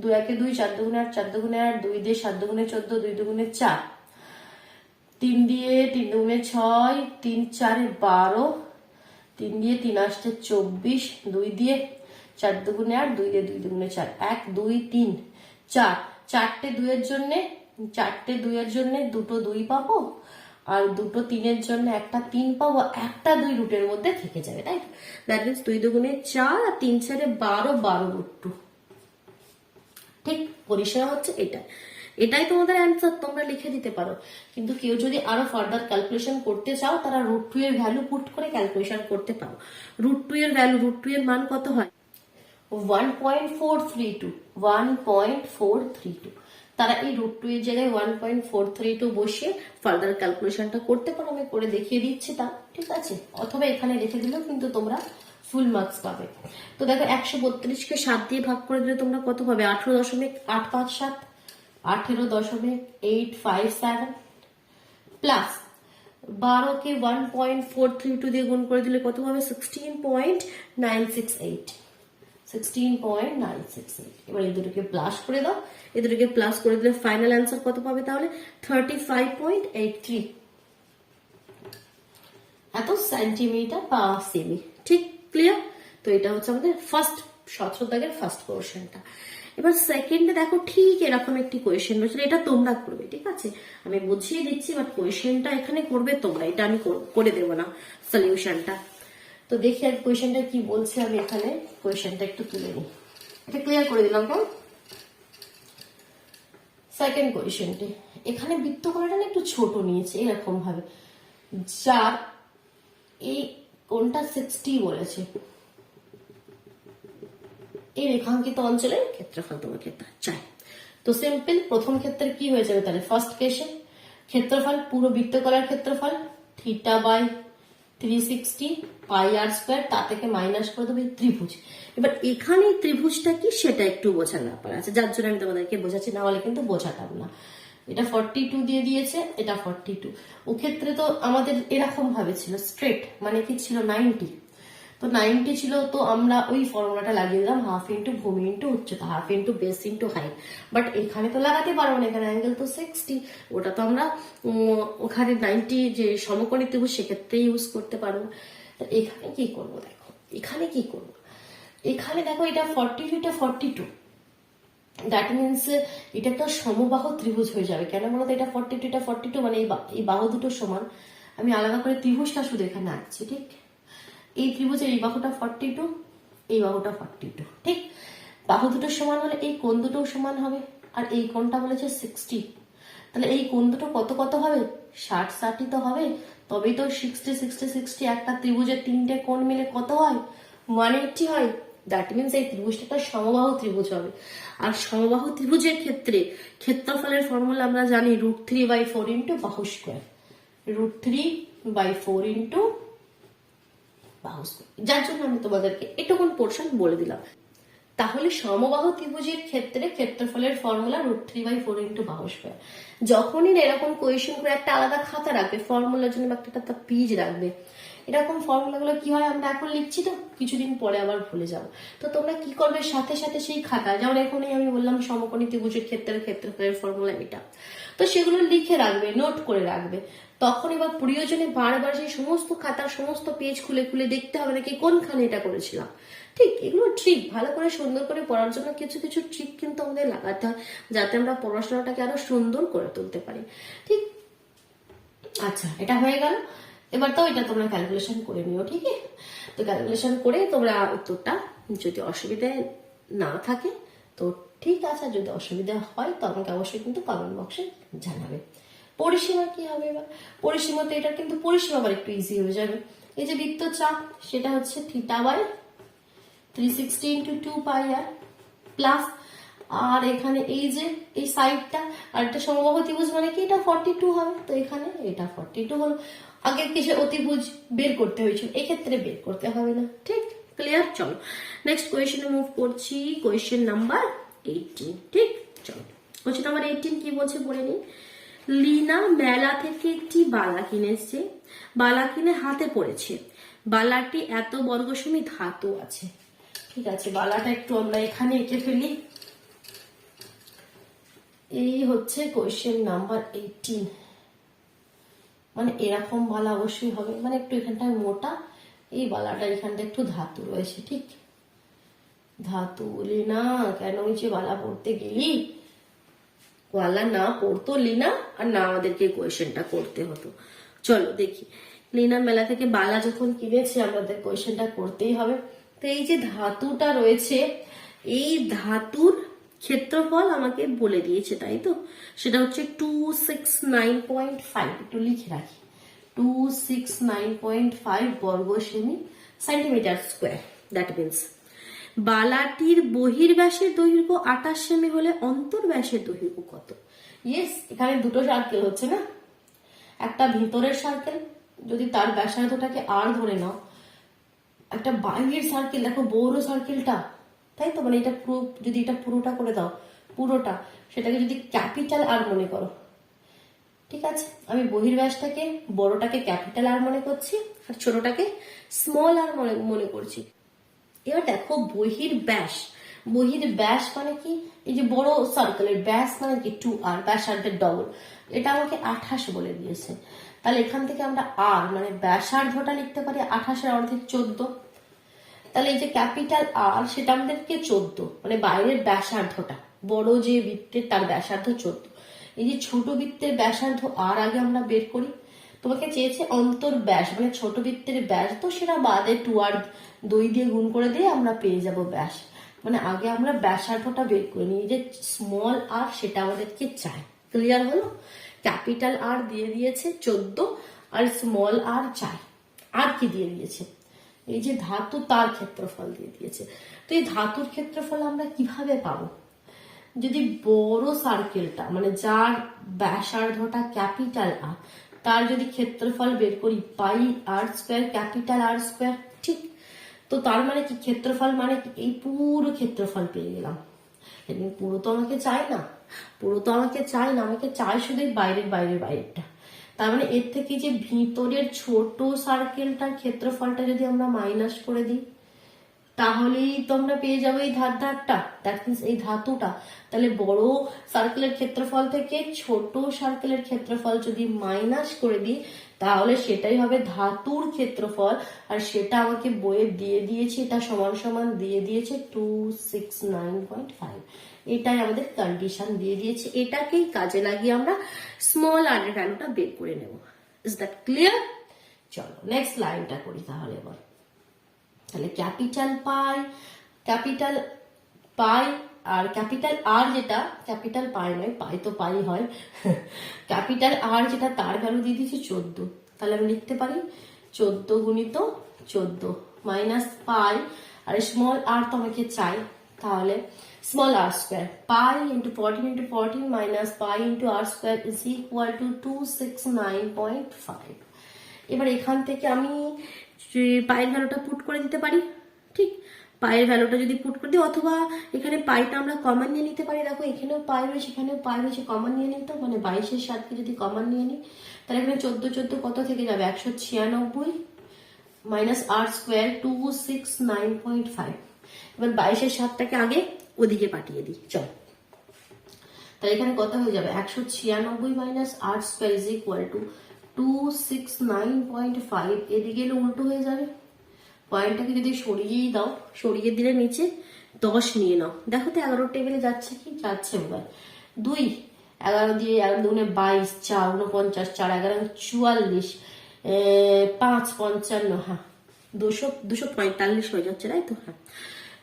[SPEAKER 1] 2 1 2, 4 2 8, 4 2 8, 2 দিয়ে 7 2 14, 2 2 4, 3 দিয়ে 3 2 6, 3 4 12, 3 দিয়ে 3 8 24, 2 দিয়ে 4 2 8, 2 দিয়ে 2 2 4, 1 2 3 4, চারটে 2 এর জন্য দুটো 2 পাবো, আর দুটো 3 এর জন্য একটা 3 পাবো, একটা 2 রুটের মধ্যে থেকে যাবে, তাই তো। দ্যাট মিনস 2 2 4 আর 3 4 12, 12 √2। ঠিক, পরিসীমা হচ্ছে এটা। এটাই তোমাদের অ্যান্সার, তোমরা লিখে দিতে পারো। কিন্তু কেউ যদি আরো ফার্দার ক্যালকুলেশন করতে চাও, তারা √2 এর ভ্যালু পুট করে ক্যালকুলেশন করতে পারো। √2 এর ভ্যালু, √2 এর মান কত হয়? 1.432, 1.432। তারা এই √2 এর জায়গায় 1.432 বসিয়ে ফার্দার ক্যালকুলেশনটা করতে পারো, আমি করে দেখিয়ে দিচ্ছি তা, ঠিক আছে? অথবা এখানে রেখে দিলেও কিন্তু তোমরা ফুল মার্কস পাবে। তো দেখো 132কে 7 দিয়ে ভাগ করে দিলে তোমরা কত পাবে? 18.857, 18.857 প্লাস 12কে 1.432 দিয়ে গুণ করে দিলে কত হবে? 16.968, 16.968। এবার এই দুটোকে প্লাস করে দাও, এই দুটোকে প্লাস করে দিলে ফাইনাল অ্যান্সার কত পাবে তাহলে? 35.83 এত সেন্টিমিটার পার সেমি। ঠিক ক্লিয়ার? তো এটা হচ্ছে আমাদের ফার্স্ট 17 দাগের ফার্স্ট কোশ্চেনটা। এবার সেকেন্ডে দেখো ঠিক এরকম একটি কোয়েশ্চেন রয়েছে, এটা তোমরা করবে, ঠিক আছে? আমি বুঝিয়ে দিচ্ছি, বাট কোয়েশ্চেনটা এখানে করবে তোমরা, এটা আমি করে দেবো না সলিউশনটা। তো দেখি আর কোয়েশ্চেনটা কি বলছে, আমি এখানে কোয়েশ্চেনটা একটু তুলে নিই, এটা ক্লিয়ার করে দিলাম। কেমন? সেকেন্ড কোয়েশ্চেনটি এখানে বৃত্তকোণটা একটু ছোট নিয়েছে এরকম ভাবে, যার এই কোণটা 60 বলেছে। এই রেখাঙ্কিত অঞ্চলের ক্ষেত্রফল তোমাকে চাই। তো সিম্পল, প্রথম ক্ষেত্রে কি হয়ে যাবে তাহলে? ফার্স্ট কেসে ক্ষেত্রফল, পুরো বৃত্তকলার ক্ষেত্রফল θ/360 πr², তা থেকে মাইনাস করে দেবে ত্রিভুজ। এবার এখানে ত্রিভুজটা কি সেটা একটু বোঝার ব্যাপার আছে, যার জন্য আমি তোমাদেরকে বোঝাচ্ছি, না হলে কিন্তু বোঝাতাম না। এটা 42 দিয়ে দিয়েছে, এটা 42। ও ক্ষেত্রে তো আমাদের এরকম ভাবে ছিল স্ট্রেট, মানে কি ছিল 90। তো 90 ছিল, তো আমরা ওই ফর্মুলাটা লাগিয়ে দিলাম, হাফ ইন্টু ভূমি ইন্টু উচ্চতা, half into base into height. But এখানে তো লাগাতে পারবো না, এখানে অ্যাঙ্গেল তো 60, ওটা তো আমরা ওখানে 90 যে সমকোণী ত্রিভুজ সেক্ষেত্রে ইউজ করতে পারবো। তো এখানে কি করবো দেখো, এখানে কি করবো, এখানে দেখো এটা 42, এটা 42, দ্যাট মিনস এটা একটা সমবাহু ত্রিভুজ হয়ে যাবে। কেন বলতো? এটা 42, এটা 42, মানে এই বাহু দুটো সমান। আমি আলাদা করে ত্রিভুজটা শুধু এখানে আঁকছি, ঠিক? এই ত্রিভুজের এই বাহুটা 42, এই বাহুটা 42, ঠিক? বাহু দুটো সমান হলে এই কোণ দুটো সমান হবে, আর এই কোণটা বলেছে 60। তাহলে এই কোণ দুটো কত কত হবে? 60-60 তো হবে, তবেই তো 60-60-60 একটা ত্রিভুজের তিনটে কোণ মিলে কত হয়? 180 হয়। দ্যাট মিনস এই ত্রিভুজটা একটা সমবাহু ত্রিভুজ হবে। আর সমবাহু ত্রিভুজের ক্ষেত্রে ক্ষেত্রফলের ফর্মুলা আমরা জানি √3/4 ইন্টু বাহু স্কোয়ার, √3/4 ইন্টু বাহু স্কোয়ার, যার জন্য আমি তোমাদেরকে এটুকুন পোর্শন বলে দিলাম। তাহলে সমবাহু ত্রিভুজের ক্ষেত্রে ক্ষেত্রফলের ফর্মুলা √3/4 ইন্টু বাহু স্কোয়ার। যখনই এরকম কোয়েশ্চেন করে একটা আলাদা খাতা রাখবে ফর্মুলার জন্য, একটা পেজ রাখবে। এরকম ফর্মুলাগুলো কি হয়, আমরা এখন লিখছি তো কিছুদিন পরে আবার ভুলে যাবো। তো তোমরা কি করবে, সাথে সাথে সেই খাতা, যেমন এখনই আমি বললাম সমকোণী ত্রিভুজের ক্ষেত্রে ক্ষেত্রফলের ফর্মুলা এটা, তো সেগুলো লিখে রাখবে, নোট করে রাখবে। তখন এবার প্রয়োজনে বারবার সেই সমস্ত খাতার সমস্ত পেজ খুলে খুলে দেখতে হবে নাকি কোনখানে এটা করেছিলাম। ঠিক, এগুলো ট্রিক, ভালো করে সুন্দর করে পড়ার জন্য কিছু কিছু ট্রিক কিন্তু আমাদের লাগাতে হয়, যাতে আমরা পড়াশোনাটাকে আরো সুন্দর করে তুলতে পারি। ঠিক, আচ্ছা, এটা হয়ে গেল। এবার তো এটা তোমরা ক্যালকুলেশন করে নিও, ঠিক আছে? তো ক্যালকুলেশন করে তোমরা উত্তরটা, যদি অসুবিধা না থাকে তো ঠিক আছে, যদি অসুবিধা হয় তো আমাকে অবশ্যই কিন্তু কমেন্ট বক্সে জানাবে। পরিসীমা কি হবে? এবার পরিসীমাতে এটা কিন্তু পরিসীমা আবার একটু ইজি হয়ে যাবে। এই যে বৃত্তচাপ, সেটা হচ্ছে θ/360 ইন্টু 2πr প্লাস, আর এখানে এই যে এই সাইডটা, আর একটা সমবাহু ত্রিভুজ মানে কি এটা 42 হবে, তো এখানে এটা 42 হলো। আগে কিসে অতিভুজ বের করতে হয়েছিল, এক্ষেত্রে বের করতে হবে না। ঠিক, ক্লিয়ার? চলো নেক্সট কোয়েশ্চেনে মুভ করছি, কোয়েশ্চেন নাম্বার 18। ঠিক, চলো কোয়েশ্চেন নাম্বার 18 কি বলছে পড়ে নিই। লীনা মেলা থেকে একটি বালা কিনেছে, বালা কিনে হাতে পড়েছে, বালাটি এত বর্গসেমি ধাতু আছে। ঠিক আছে, বালাটা একটু আমরা এখানে এঁকে ফেলি। এই হচ্ছে কোয়েশ্চেন নাম্বার 18। মানে এরকম বালা অবশ্যই হবে, মানে একটু এখানটায় মোটা, এই বালাটা এখানটা একটু ধাতু রয়েছে। ঠিক, ধাতু। লীনা কেন ওই যে বালা পড়তে গেলি, বালা না পড়তো লীনা, আর না আমাদেরকে কোয়েশ্চেনটা করতে হতো। চলো দেখি, লীনা মেলা থেকে বালা যখন কিনেছে আমাদের কোয়েশ্চেনটা করতেই হবে। তো এই যে ধাতুটা রয়েছে, এই ধাতুর ক্ষেত্রফল আমাকে বলে দিয়েছে, তাই তো? সেটা হচ্ছে 269.5, একটু লিখে রাখি, 269.5 বর্গ সেমি সেন্টিমিটার স্কোয়ার। দ্যাট মিনস বালাটির বহির্ব্যাসের দৈর্ঘ্য 28 সেমি হলে অন্তর্ব্যাসের দৈর্ঘ্য কত? ইয়েস, এখানে দুটো সার্কেল হচ্ছে না, একটা ভিতরের সার্কেল, যদি তার ব্যাসার্ধটাকে আর ধরে নাও, একটা বাইরের সার্কেল, দেখো বড় সার্কেলটা, তাই তো? মানে এটা পুরো, যদি এটা পুরোটা করে দাও, পুরোটা, সেটাকে যদি ক্যাপিটাল আর মনে করো, ঠিক আছে? আমি বহির্ব্যাসটাকে, বড়টাকে ক্যাপিটাল আর মনে করছি, আর ছোটটাকে স্মল আর মনে করছি। এবার দেখো বহির্ব্যাস, বহির্ব্যাস মানে কি? এই যে বড় সার্কেলের ব্যাস মানে কি 2r, ব্যাসার্ধের ডবল, এটা আমাকে 28 বলে দিয়েছে। তাহলে এখান থেকে আমরা আর মানে ব্যাসার্ধটা লিখতে পারি 28 এর অর্ধেক 14। তাহলে এই যে ক্যাপিটাল আর, সেটা আমাদেরকে 14, মানে বাইরের ব্যাসার্ধটা, বড় যে বৃত্তের তার ব্যাসার্ধ 14। এই যে ছোট বৃত্তের ব্যাসার্ধ আর আগে আমরা বের করি। তোমাকে চেয়েছে অন্তর্ব্যাস, মানে ছোট বৃত্তের ব্যাস, তো সেটা বাদে 2r 2 দিয়ে গুণ করে দিয়ে আমরা পেয়ে যাব ব্যাস। মানে আগে আমরা ব্যাসার্ধটা বের করে নিই, যে স্মল আর সেটা আমাদেরকে চাই। ক্লিয়ার হলো? ক্যাপিটাল আর দিয়ে দিয়েছে 14, আর স্মল আর চাই। আর কি দিয়ে দিয়েছে? এই যে ধাতু, তার ক্ষেত্রফল দিয়ে দিয়েছে। তো এই ধাতুর ক্ষেত্রফল আমরা কিভাবে পাবো? যদি বড় সার্কেলটা, মানে যার ব্যাসার্ধটা ক্যাপিটাল আর, তার যদি ক্ষেত্রফল বের করি পাই আর স্কোয়ার ক্যাপিটাল আর স্কোয়ার, ঠিক? তো তার মানে কি ক্ষেত্রফল মানে কি? এই পুরো ক্ষেত্রফল পেয়ে গেলাম। পুরো তো আমাকে চাই না, পুরো তো আমাকে চাই না, আমাকে চাই শুধু বাইরের বাইরের বাইরেরটা। তার মানে এর থেকে যে ভিতরের ছোট সার্কেলটার ক্ষেত্রফলটা যদি আমরা মাইনাস করে দিই, তাহলেই তোমরা পেয়ে যাবে এই ধারটা, দ্যাট মিনস এই ধাতুটা। তাহলে বড় সার্কেলের ক্ষেত্রফল থেকে ছোট সার্কেলের ক্ষেত্রফল যদি মাইনাস করে দিই, তাহলে সেটাই হবে ধাতুর ক্ষেত্রফল। আর সেটা আমাকে বইয়ে দিয়ে দিয়েছে, এটা সমান সমান দিয়ে দিয়েছে 269.5। এটাই আমাদের কন্ডিশন দিয়ে দিয়েছে, এটাকেই কাজে লাগিয়ে আমরা স্মল আর এর ভ্যালুটা বের করে নেব। Is that clear? চলো নেক্সট লাইনটা করি তাহলে এবার। তাহলে ক্যাপিটাল পাই আর ক্যাপিটাল আর, যেটা ক্যাপিটাল পাই নয়, পাই তো পাই হয়, ক্যাপিটাল আর যেটা, তার ভ্যালু দিয়ে দিয়েছি 14। তাহলে আমি লিখতে পারি 14 গুণিত 14 মাইনাস পাই, আর স্মল আর তো আমাকে চাই, তাহলে small r square, pi into 14 into 14 minus pi into r square is equal to 269.5। এবার এখান থেকে আমি পায়ের ভ্যালুটা পুট করে দিতে পারি, ঠিক? পায়ের ভ্যালুটা যদি পুট করে দিই, অথবা এখানে পাইটা আমরা কমন নিয়ে নিতে পারি। দেখো এখানেও পাই রয়েছে, এখানেও পাই রয়েছে, কমন নিয়ে নিত, মানে 22-এর 7কে যদি কমন নিয়ে নিই, তাহলে এখানে 14 কত থেকে যাবে? 196 মাইনাস আর স্কোয়ার 269.5। এবার 22-এর 7টাকে আগে ওদিকে পাঠিয়ে দিই, চল। তাহলে এখানে কত হয়ে যাবে? 196 minus r square is equal to 269.5। এদিকে এলে উল্টো হয়ে যাবে, পয়েন্টটাকে যদি সরিয়েই দাও, সরিয়ে দিলে নিচে 10 নিয়ে নাও। দেখো তো 11 টেবিলে যাচ্ছে কি? যাচ্ছে। এবার 2 11 দিয়ে 11 দুগুণে 22, 4 49, 4 11 44, 5 55, হ্যাঁ 245 হয়ে যাচ্ছে, তাই তো? হ্যাঁ,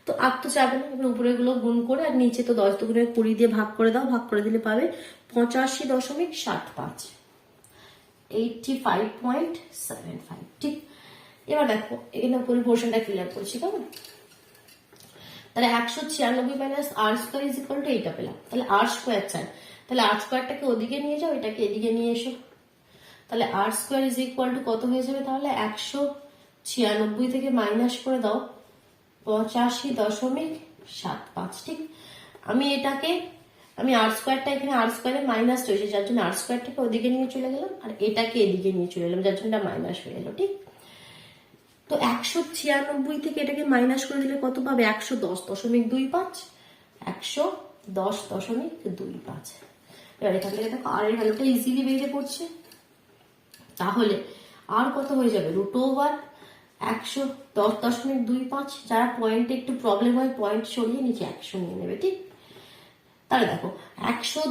[SPEAKER 1] তো আর তো যাবে না। এবার উপরে গুলো গুণ করে, আর নিচে তো 10 দুগুণে 20 দিয়ে ভাগ করে দাও, ভাগ করে দিলে পাবে 85.75, 85.75, ঠিক? এবার দেখো এখানে পুরো পোর্শনটা ক্লিয়ার করছি, কেমন? তাহলে 196 minus r square is equal to এইটা পেলাম। তাহলে আর স্কোয়ার চাই, তাহলে আর স্কোয়ারটাকে ওদিকে নিয়ে যাও, এটাকে এদিকে নিয়ে এসো। তাহলে আর স্কোয়ার ইজ ইকুয়াল টু কত হয়ে যাবে? তাহলে 196 থেকে মাইনাস করে দাও 85.75, ঠিক? আমি আর স্কোয়ারটা, এখানে আর স্কোয়ারে মাইনাস রয়েছে, যার জন্য আর স্কোয়ারটাকে ওদিকে নিয়ে চলে গেলাম, আর এটাকে এদিকে নিয়ে চলে এলাম, যার জন্য মাইনাস হয়ে এলো, ঠিক? তো 196 থেকে এটাকে মাইনাস করে দিলে কত পাবে? 110.25, 110.25। এবার এখান থেকে দেখো আর এর ভ্যালুটা ইজিলি বেরিয়ে পড়ছে। তাহলে আর কত হয়ে যাবে? √110.25। যারা পয়েন্টে একটু প্রবলেম হয়, পয়েন্ট সরিয়ে নিচে 100 নিয়ে নেবে, ঠিক? তাহলে দেখো 100,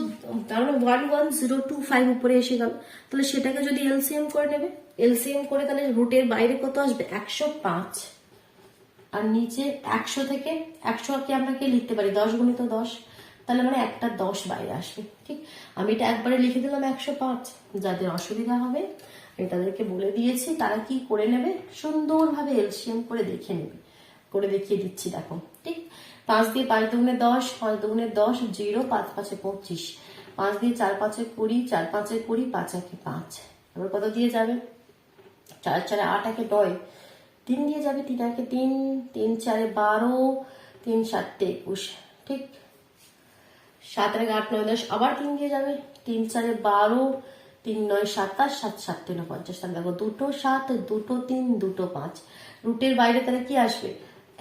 [SPEAKER 1] তার মানে 11025 উপরে এসে গেল। তাহলে সেটাকে যদি এলসিএম করে নেবে, এলসিএম করে তাহলে রুটের বাইরে কত আসবে? 105, আর নিচে 100 থেকে 100 কে আমরা কি লিখতে পারি? 10 গুণিত 10, তাহলে মানে 1/10 বাইরে আসবে। ঠিক, আমি এটা একবারে লিখে দিলাম 105। যাদের অসুবিধা হবে আমি তাদেরকে বলে দিয়েছি, তারা কি করে নেবে, সুন্দরভাবে এলসিএম করে দেখে নেবে, করে দেখিয়ে দিচ্ছি দেখো। ঠিক, 5 দিয়ে 5 দুগুণে 10, 5 দুগুণে 10, 0, 5 5 25, 5 দিয়ে 4 5 20, 4 5 20, 5 1 5। এবার কত দিয়ে যাবে, 4 4 8 1 9, 3 দিয়ে যাবে, 3 1 3, 3 4 12, 3 7 21। ঠিক, 7 1 8 9 10, আবার 3 দিয়ে যাবে, 3 4 12, 3 9 27, 7 7 3 50। দেখো, 2টো 7, 2টো 3, 2টো 5, রুটের বাইরে তাহলে কি আসবে,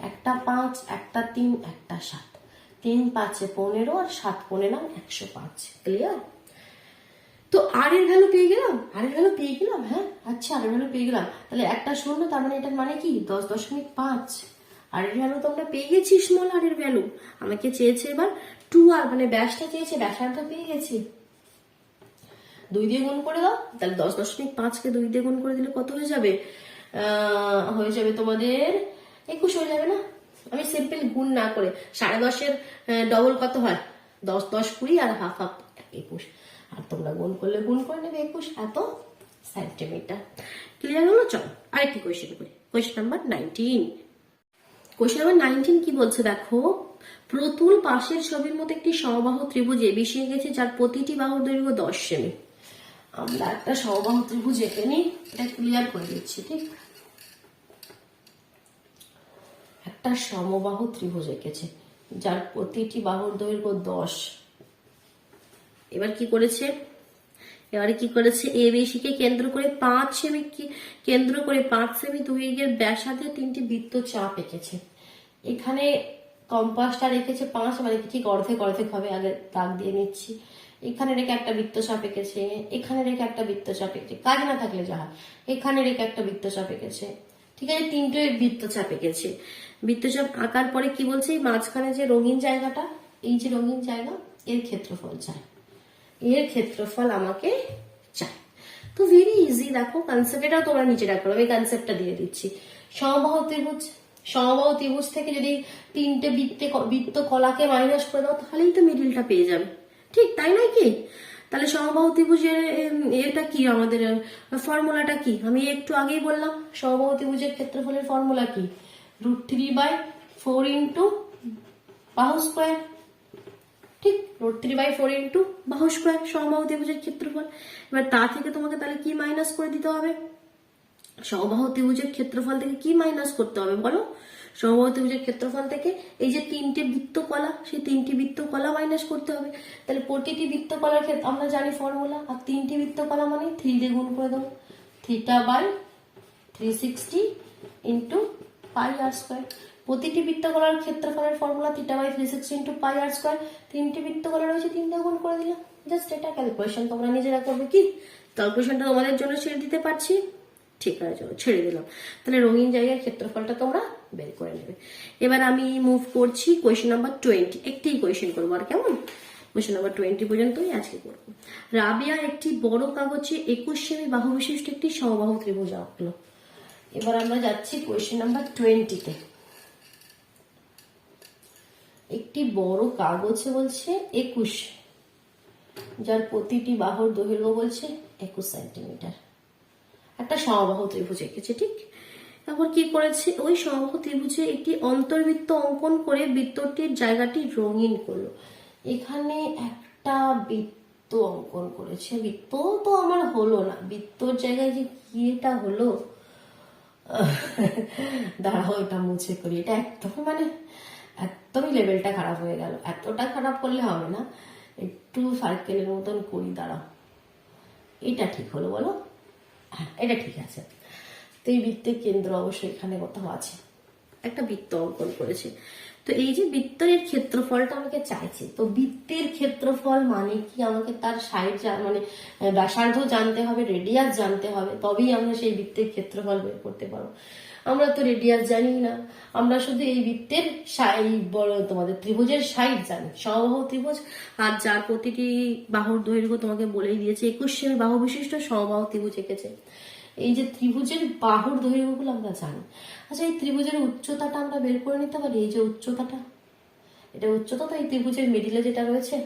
[SPEAKER 1] একটা 5, একটা 3, একটা 7, 3 5 15 আর 7 15 105। ক্লিয়ার? তো আর এর ভ্যালু পেয়ে গেলাম, আর এর ভ্যালু পেয়ে গেলাম, হ্যাঁ আচ্ছা, আর এর ভ্যালু পেয়ে গেলাম। তাহলে একটা শূন্য, তার মানে এটার মানে কি 10.5। আর এর ভ্যালু তো আমরা পেয়ে গেছি, স্মল আর এর ভ্যালু। আমাকে চেয়েছে এবার 2 আর, মানে ব্যাসটা চেয়েছে, ব্যাসার্ধ পেয়ে গেছি। 2 দিয়ে গুণ করে দাও, তাহলে 10.5কে 2 দিয়ে গুণ করে দিলে কত হয়ে যাবে, হয়ে যাবে তোমাদের 21 হয়ে যাবে না? আমি সিম্পল গুণ না করে 10.5-এর ডবল কত হয়, 10 10 20 আর হাফ হাফ 21। আর তোমরা গুণ করলে গুণ করে নেবে 21 এত সেন্টিমিটার। ক্লিয়ার হলো? চলো আরেকটি কোয়েশ্চেন করি, কোয়েশ্চেন নাম্বার 19। কোয়েশ্চেন নাম্বার 19 কি বলছে দেখো, প্রতুল পাশের ছবির মতো একটি সমবাহু ত্রিভুজ এবিসি এঁকেছে, যার প্রতিটি বাহুর দৈর্ঘ্য 10 সেমি। আমরা একটা সমবাহু ত্রিভুজ এঁকে নিই, এটা ক্লিয়ার করে দিচ্ছি। ঠিক, একটা সমবাহু ত্রিভুজ এঁকেছে, যার প্রতিটি বাহুর দৈর্ঘ্য 10। এবার কি করেছে, এবারে কি করেছে, এ বিসি কে কেন্দ্র করে 5 সেমি, কেন্দ্র করে 5 সেমি দৈর্ঘ্যের ব্যাসার্ধে 3টি বৃত্তচাপ এঁকেছে। এখানে কম্পাসটা রেখেছে 5, মানে ঠিক অর্ধেক অর্ধেক হবে, আগে দাগ দিয়ে নিচ্ছি। এখানে রেখে একটা বৃত্তচাপ এঁকেছে, এখানে রেখে একটা বৃত্তচাপ এঁকেছে, কাজ না থাকলে যা হয়, এখানে রেখে একটা বৃত্তচাপ এঁকেছে। ঠিক আছে, 3টে বৃত্তচাপ এঁকেছে। বৃত্তচাপ আঁকার পরে কি বলছে, এই মাঝখানে যে রঙিন জায়গাটা, এই যে রঙিন জায়গা, এর ক্ষেত্রফল চাই, এর ক্ষেত্রফল আমাকে চাই। তো ভেরি ইজি, দেখো কনসেপ্ট, এটাও তোমরা নিচে রাখো, আমি কনসেপ্টটা দিয়ে দিচ্ছি। সমবাহু ত্রিভুজ, সমবাহু ত্রিভুজ থেকে যদি 3টে বৃত্ত কলাকে মাইনাস করে দাও, তাহলেই তো মিডিলটা পেয়ে যাবে। ঠিক তাই নয় কি? তাহলে সমবাহু ত্রিভুজের এটা কি, আমাদের ফর্মুলাটা কি, আমি একটু আগেই বললাম। সমবাহু ত্রিভুজের ক্ষেত্রফলের ফর্মুলা কি, √3/4 ইন্টু বাহু স্কোয়ার। ঠিক, √3/4 ইন্টু বাহু স্কোয়ার সমবাহু ত্রিভুজের ক্ষেত্রফল। এবার তা থেকে তোমাকে তাহলে কি মাইনাস করে দিতে হবে, সমবাহু ত্রিভুজের ক্ষেত্রফল থেকে কি মাইনাস করতে হবে বলো, সমবাহু ত্রিভুজের ক্ষেত্রফল থেকে এই যে 3টে বৃত্তকলা, সেই 3টি বৃত্তকলা মাইনাস করতে হবে। তাহলে প্রতিটি বৃত্তকলার ক্ষেত্রে আমরা জানি ফর্মুলা, আর 3টি বৃত্তকলা মানে 3 দিয়ে গুণ করে দেবো, θ/360 ইন্টু পাই আর স্কোয়ার। প্রতিটি বৃত্তকলার ক্ষেত্রফলের formula θ/360 into pi r square. 3টি বৃত্তকলা রয়েছে, 3 দিয়ে গুণ করে দিলাম। জাস্ট এটা ক্যালকুলেশন তোমরা নিজেরা করবে। কি ক্যালকুলেশনটা তোমাদের জন্য ছেড়ে দিতে পারছি? ঠিক আছে, চলো ছেড়ে দিলাম। তাহলে রঙিন জায়গার ক্ষেত্রফলটা তোমরা বের করে নেবে। এবার আমি মুভ করছি কোয়েশ্চেন নাম্বার 20। একটি কোয়েশ্চেন করবো আর, কেমন? কোয়েশ্চেন নাম্বার 20 পর্যন্তই আজকে করবো। রাবিয়া একটি বড় কাগজে 21 সেমি বাহু বিশিষ্ট একটি সমবাহু ত্রিভুজ আঁকলো। এবার আমরা যাচ্ছি কোয়েশ্চেন নাম্বার 20-তে। একটি বড় কাগজে বলছে 21, যার প্রতিটি বাহুর দৈর্ঘ্য বলছে 21 সেন্টিমিটার, একটা সমবাহু ত্রিভুজ এঁকেছে। ঠিক, তারপর কি করেছে, ওই সমবাহু ত্রিভুজে একটি অন্তর্বৃত্ত অঙ্কন করে বৃত্তটির জায়গাটি রঙিন করলো। এখানে একটা বৃত্ত অঙ্কন করেছে, বৃত্ত তো আমার হলো না, বৃত্তর জায়গায় যে কি এটা হলো, দাঁড়াও এটা মুছে করি। এটা একদম মানে একদমই লেভেলটা খারাপ হয়ে গেল, এতটা খারাপ করলে হবে না, একটু সার্কেলের মতন করি, দাঁড়াও। এটা ঠিক হলো বলো, হ্যাঁ এটা ঠিক আছে। তো এই বৃত্তের কেন্দ্র অবশ্যই এখানে কোথাও আছে, একটা বৃত্ত অঙ্কন করেছে। তো এই যে বৃত্তের ক্ষেত্রফলটা আমাকে চাইছে, তো বৃত্তের ক্ষেত্রফল মানে কি, আমাকে তার সাইড মানে ব্যাসার্ধ জানতে হবে, রেডিয়াস জানতে হবে, তবেই আমরা সেই বৃত্তের ক্ষেত্রফল বের করতে পারবো। আমরা তো রেডিয়াস জানি না, আমরা শুধু এই বৃত্তের তোমাদের ত্রিভুজের সাইড জানি, সমবাহু ত্রিভুজ, আর যার প্রতিটি বাহুর দৈর্ঘ্য তোমাকে বলেই দিয়েছে 21 সেমি বাহু বিশিষ্ট সমবাহু ত্রিভুজ এঁকেছে। এই যে ত্রিভুজের বাহুর দৈর্ঘ্যগুলো আমরা জানি। আচ্ছা, এই ত্রিভুজের উচ্চতাটা আমরা বের করে নিতে পারি, এই যে উচ্চতাটা, এটা উচ্চতা, তো এই ত্রিভুজের মিডিলে যেটা রয়েছে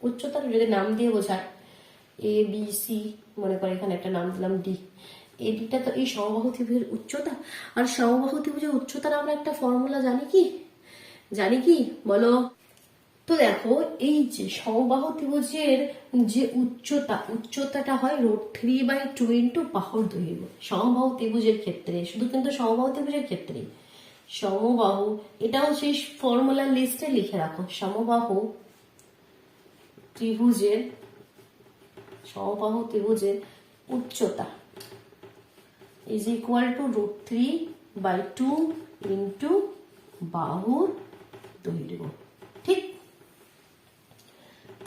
[SPEAKER 1] উচ্চতার যদি নাম দিয়ে বোঝায় এ বি সি, মনে করে এখানে একটা নাম দিলাম ডি, এই ডিটা তো এই সমবাহু ত্রিভুজের উচ্চতা। আর সমবাহু ত্রিভুজের উচ্চতার আমরা একটা ফর্মুলা জানি কি বলো? তো দেখো, এই যে সমবাহু ত্রিভুজের যে উচ্চতাটা হয় √3/2 ইন্টু বাহুর দৈর্ঘ্য। সমবাহু ত্রিভুজের ক্ষেত্রে, শুধু কিন্তু সমবাহু ত্রিভুজের ক্ষেত্রে সমবাহু, এটাও সেই ফর্মুলার লিস্টে লিখে রাখো। সমবাহু ত্রিভুজের উচ্চতা ইজ ইকুয়াল টু √3/2 ইন্টু বাহুর দৈর্ঘ্য। ঠিক,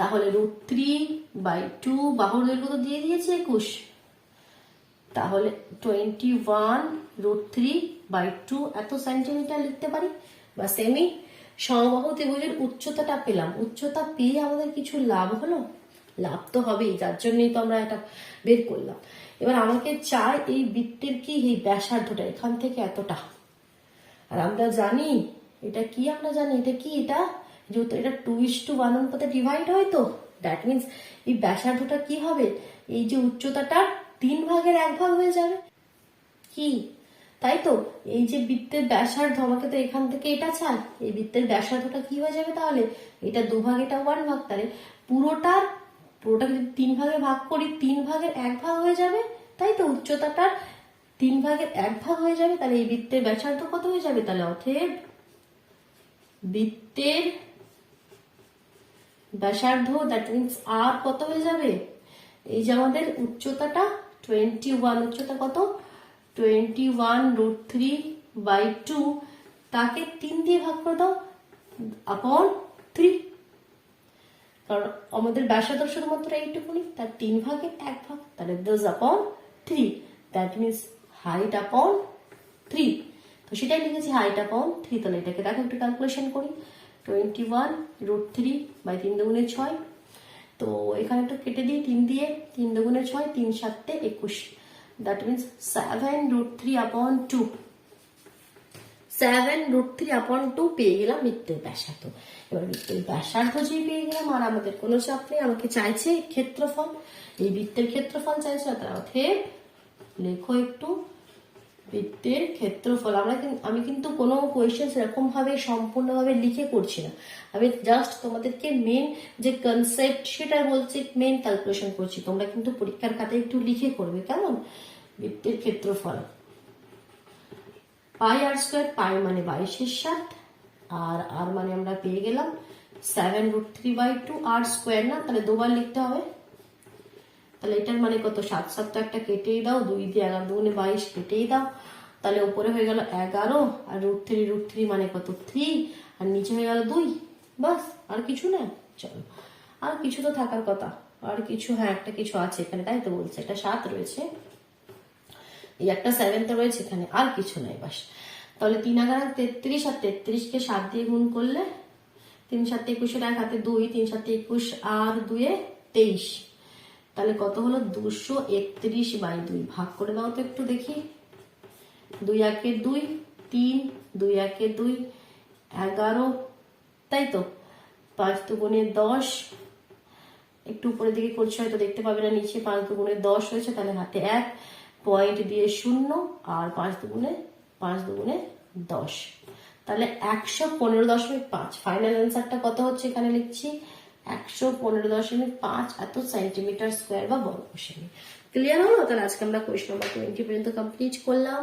[SPEAKER 1] তাহলে √3/2 বাহুর দৈর্ঘ্য তো দিয়ে দিয়েছে 21, তাহলে 21 √3/2 এত সেন্টিমিটার লিখতে পারি। বা সেমি সমবাহু ত্রিভুজের উচ্চতাটা পেলাম। উচ্চতা পেয়ে আমাদের কিছু লাভ হলো? লাভ তো হবেই, যার জন্যই তো আমরা এটা বের করলাম। এবার আমাকে চাই এই বৃত্তের কি এই ব্যাসার্ধটা এখান থেকে এতটা। আর আমরা জানি এটা কি, এটা যেহেতু এটা 2:1 অনুপাতে ডিভাইড হয়, তো দ্যাট মিনস এই ব্যাসার্ধটা কি হবে, এই যে উচ্চতাটা 3 ভাগের 1 ভাগ হয়ে যাবে কি, তাই তো? এই যে বৃত্তের ব্যাসার্ধ, আমাকে তো এখান থেকে এটা চাই, এই বৃত্তের ব্যাসার্ধটা কি হয়ে যাবে তাহলে? এটা 2 ভাগ, এটা 1 ভাগ, তাহলে পুরোটাকে যদি 3 ভাগে ভাগ করি 3 ভাগের 1 ভাগ হয়ে যাবে, তাই তো? উচ্চতাটার 3 ভাগের 1 ভাগ হয়ে যাবে, তাহলে এই বৃত্তের ব্যাসার্ধ কত হয়ে যাবে? তাহলে অতএব বৃত্তের ব্যাসার্ধ দ্যাট মিনস আর কত হয়ে যাবে? এই যে আমাদের উচ্চতাটা 21, উচ্চতা কত? 21 √3/2, তাকে 3 দিয়ে ভাগ করে দাও আপন 3, কারণ আমাদের ব্যাসার্ধ শুধুমাত্র এইটুকুনি, তার 3 ভাগের 1 ভাগ, তাহলে this upon 3, that means height আপন 3। তো সেটাই লিখেছি হাইট আপন 3। তাহলে এটাকে দেখো একটু ক্যালকুলেশন করি। 21 √3/3 দুগুণে 6, তো এখানে একটু কেটে দিই 3 দিয়ে, 3 দুগুণে 6, 3 7 21, দ্যাট মিনস 7 √3/2, 7 √3/2 পেয়ে গেলাম বৃত্তের ব্যাসার্ধ। এবার বৃত্তের ব্যাসার্ধ যে পেয়ে গেলাম, আর আমাদের কোনো চাপ নেই, আমাকে চাইছে ক্ষেত্রফল, এই বৃত্তের ক্ষেত্রফল চাইছে। অতএব লেখো একটু বৃত্তের ক্ষেত্রফল। আমি কিন্তু কোনো কোয়েশ্চেন এরকম ভাবে সম্পূর্ণভাবে লিখে করছি না, আমি জাস্ট তোমাদেরকে মেন যে কনসেপ্ট সেটা বলছি, মেন ক্যালকুলেশন করছি। তোমরা কিন্তু পরীক্ষার খাতায় একটু লিখে করবে, কেমন? বৃত্তের ক্ষেত্রফল πr², পাই মানে 22/7, আর আর মানে আমরা পেয়ে গেলাম 7 √3/2, r² না, তাহলে দুবার লিখতে হবে। তাহলে এটার মানে কত? 7 7 তো একটা কেটেই দাও, 2 দিয়ে 11 দুগুণে 22 কেটেই দাও, তাহলে উপরে হয়ে গেল 11, আর √3 মানে কত? 3, আর নিচে হয়ে গেল 2, বাস। আর কিছু না, চলো আর কিছু তো থাকার কথা, আর কিছু, হ্যাঁ একটা কিছু আছে এখানে, তাই তো বলছে, একটা 7 রয়েছে, এই একটা 7 তো রয়েছে এখানে, আর কিছু নাই, বাস। তাহলে 3 11 33, আর 33কে 7 দিয়ে গুণ করলে 3 7 21, 1 হাতে 2, 3 7 21, আর 2 23, তাহলে কত হলো? 231/2। ভাগ করে দাও তো একটু দেখি। 2 1 2, 3, 2 1 2, 11, তাই তো? 5 দুগুণে 10, একটু উপরের দিকে করছে হয়তো দেখতে পাবে না, নিচে 5 দুগুণে 10 হয়েছে, তাহলে হাতে 1 পয়েন্ট দিয়ে 0, আর 5 দুগুণে 10, তাহলে 115.5। ফাইনাল অ্যান্সারটা কত হচ্ছে এখানে লিখছি 115.5 এত সেন্টিমিটার স্কোয়ার বা বর্গ সেমি। ক্লিয়ার হলো? তাহলে আজকে আমরা কোয়েশ্চন নাম্বার 20 পর্যন্ত কমপ্লিট করলাম।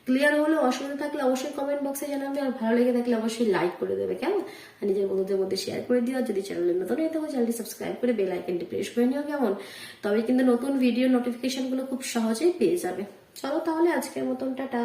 [SPEAKER 1] ক্লিয়ার হলো? অসুবিধা থাকলে অবশ্যই কমেন্ট বক্সে জানাবে, আর ভালো লেগে থাকলে অবশ্যই লাইক করে দেবে, কেমন? আর নিজের বন্ধুদের মধ্যে শেয়ার করে দিও। যদি চ্যানেলে নতুন হয়ে থাকো চ্যানেলটি সাবস্ক্রাইব করে বেল আইকনটি প্রেস করে নিও, কেমন? তবে কিন্তু নতুন ভিডিও নোটিফিকেশন গুলো খুব সহজেই পেয়ে যাবে। চলো তাহলে আজকের মতন টাটা।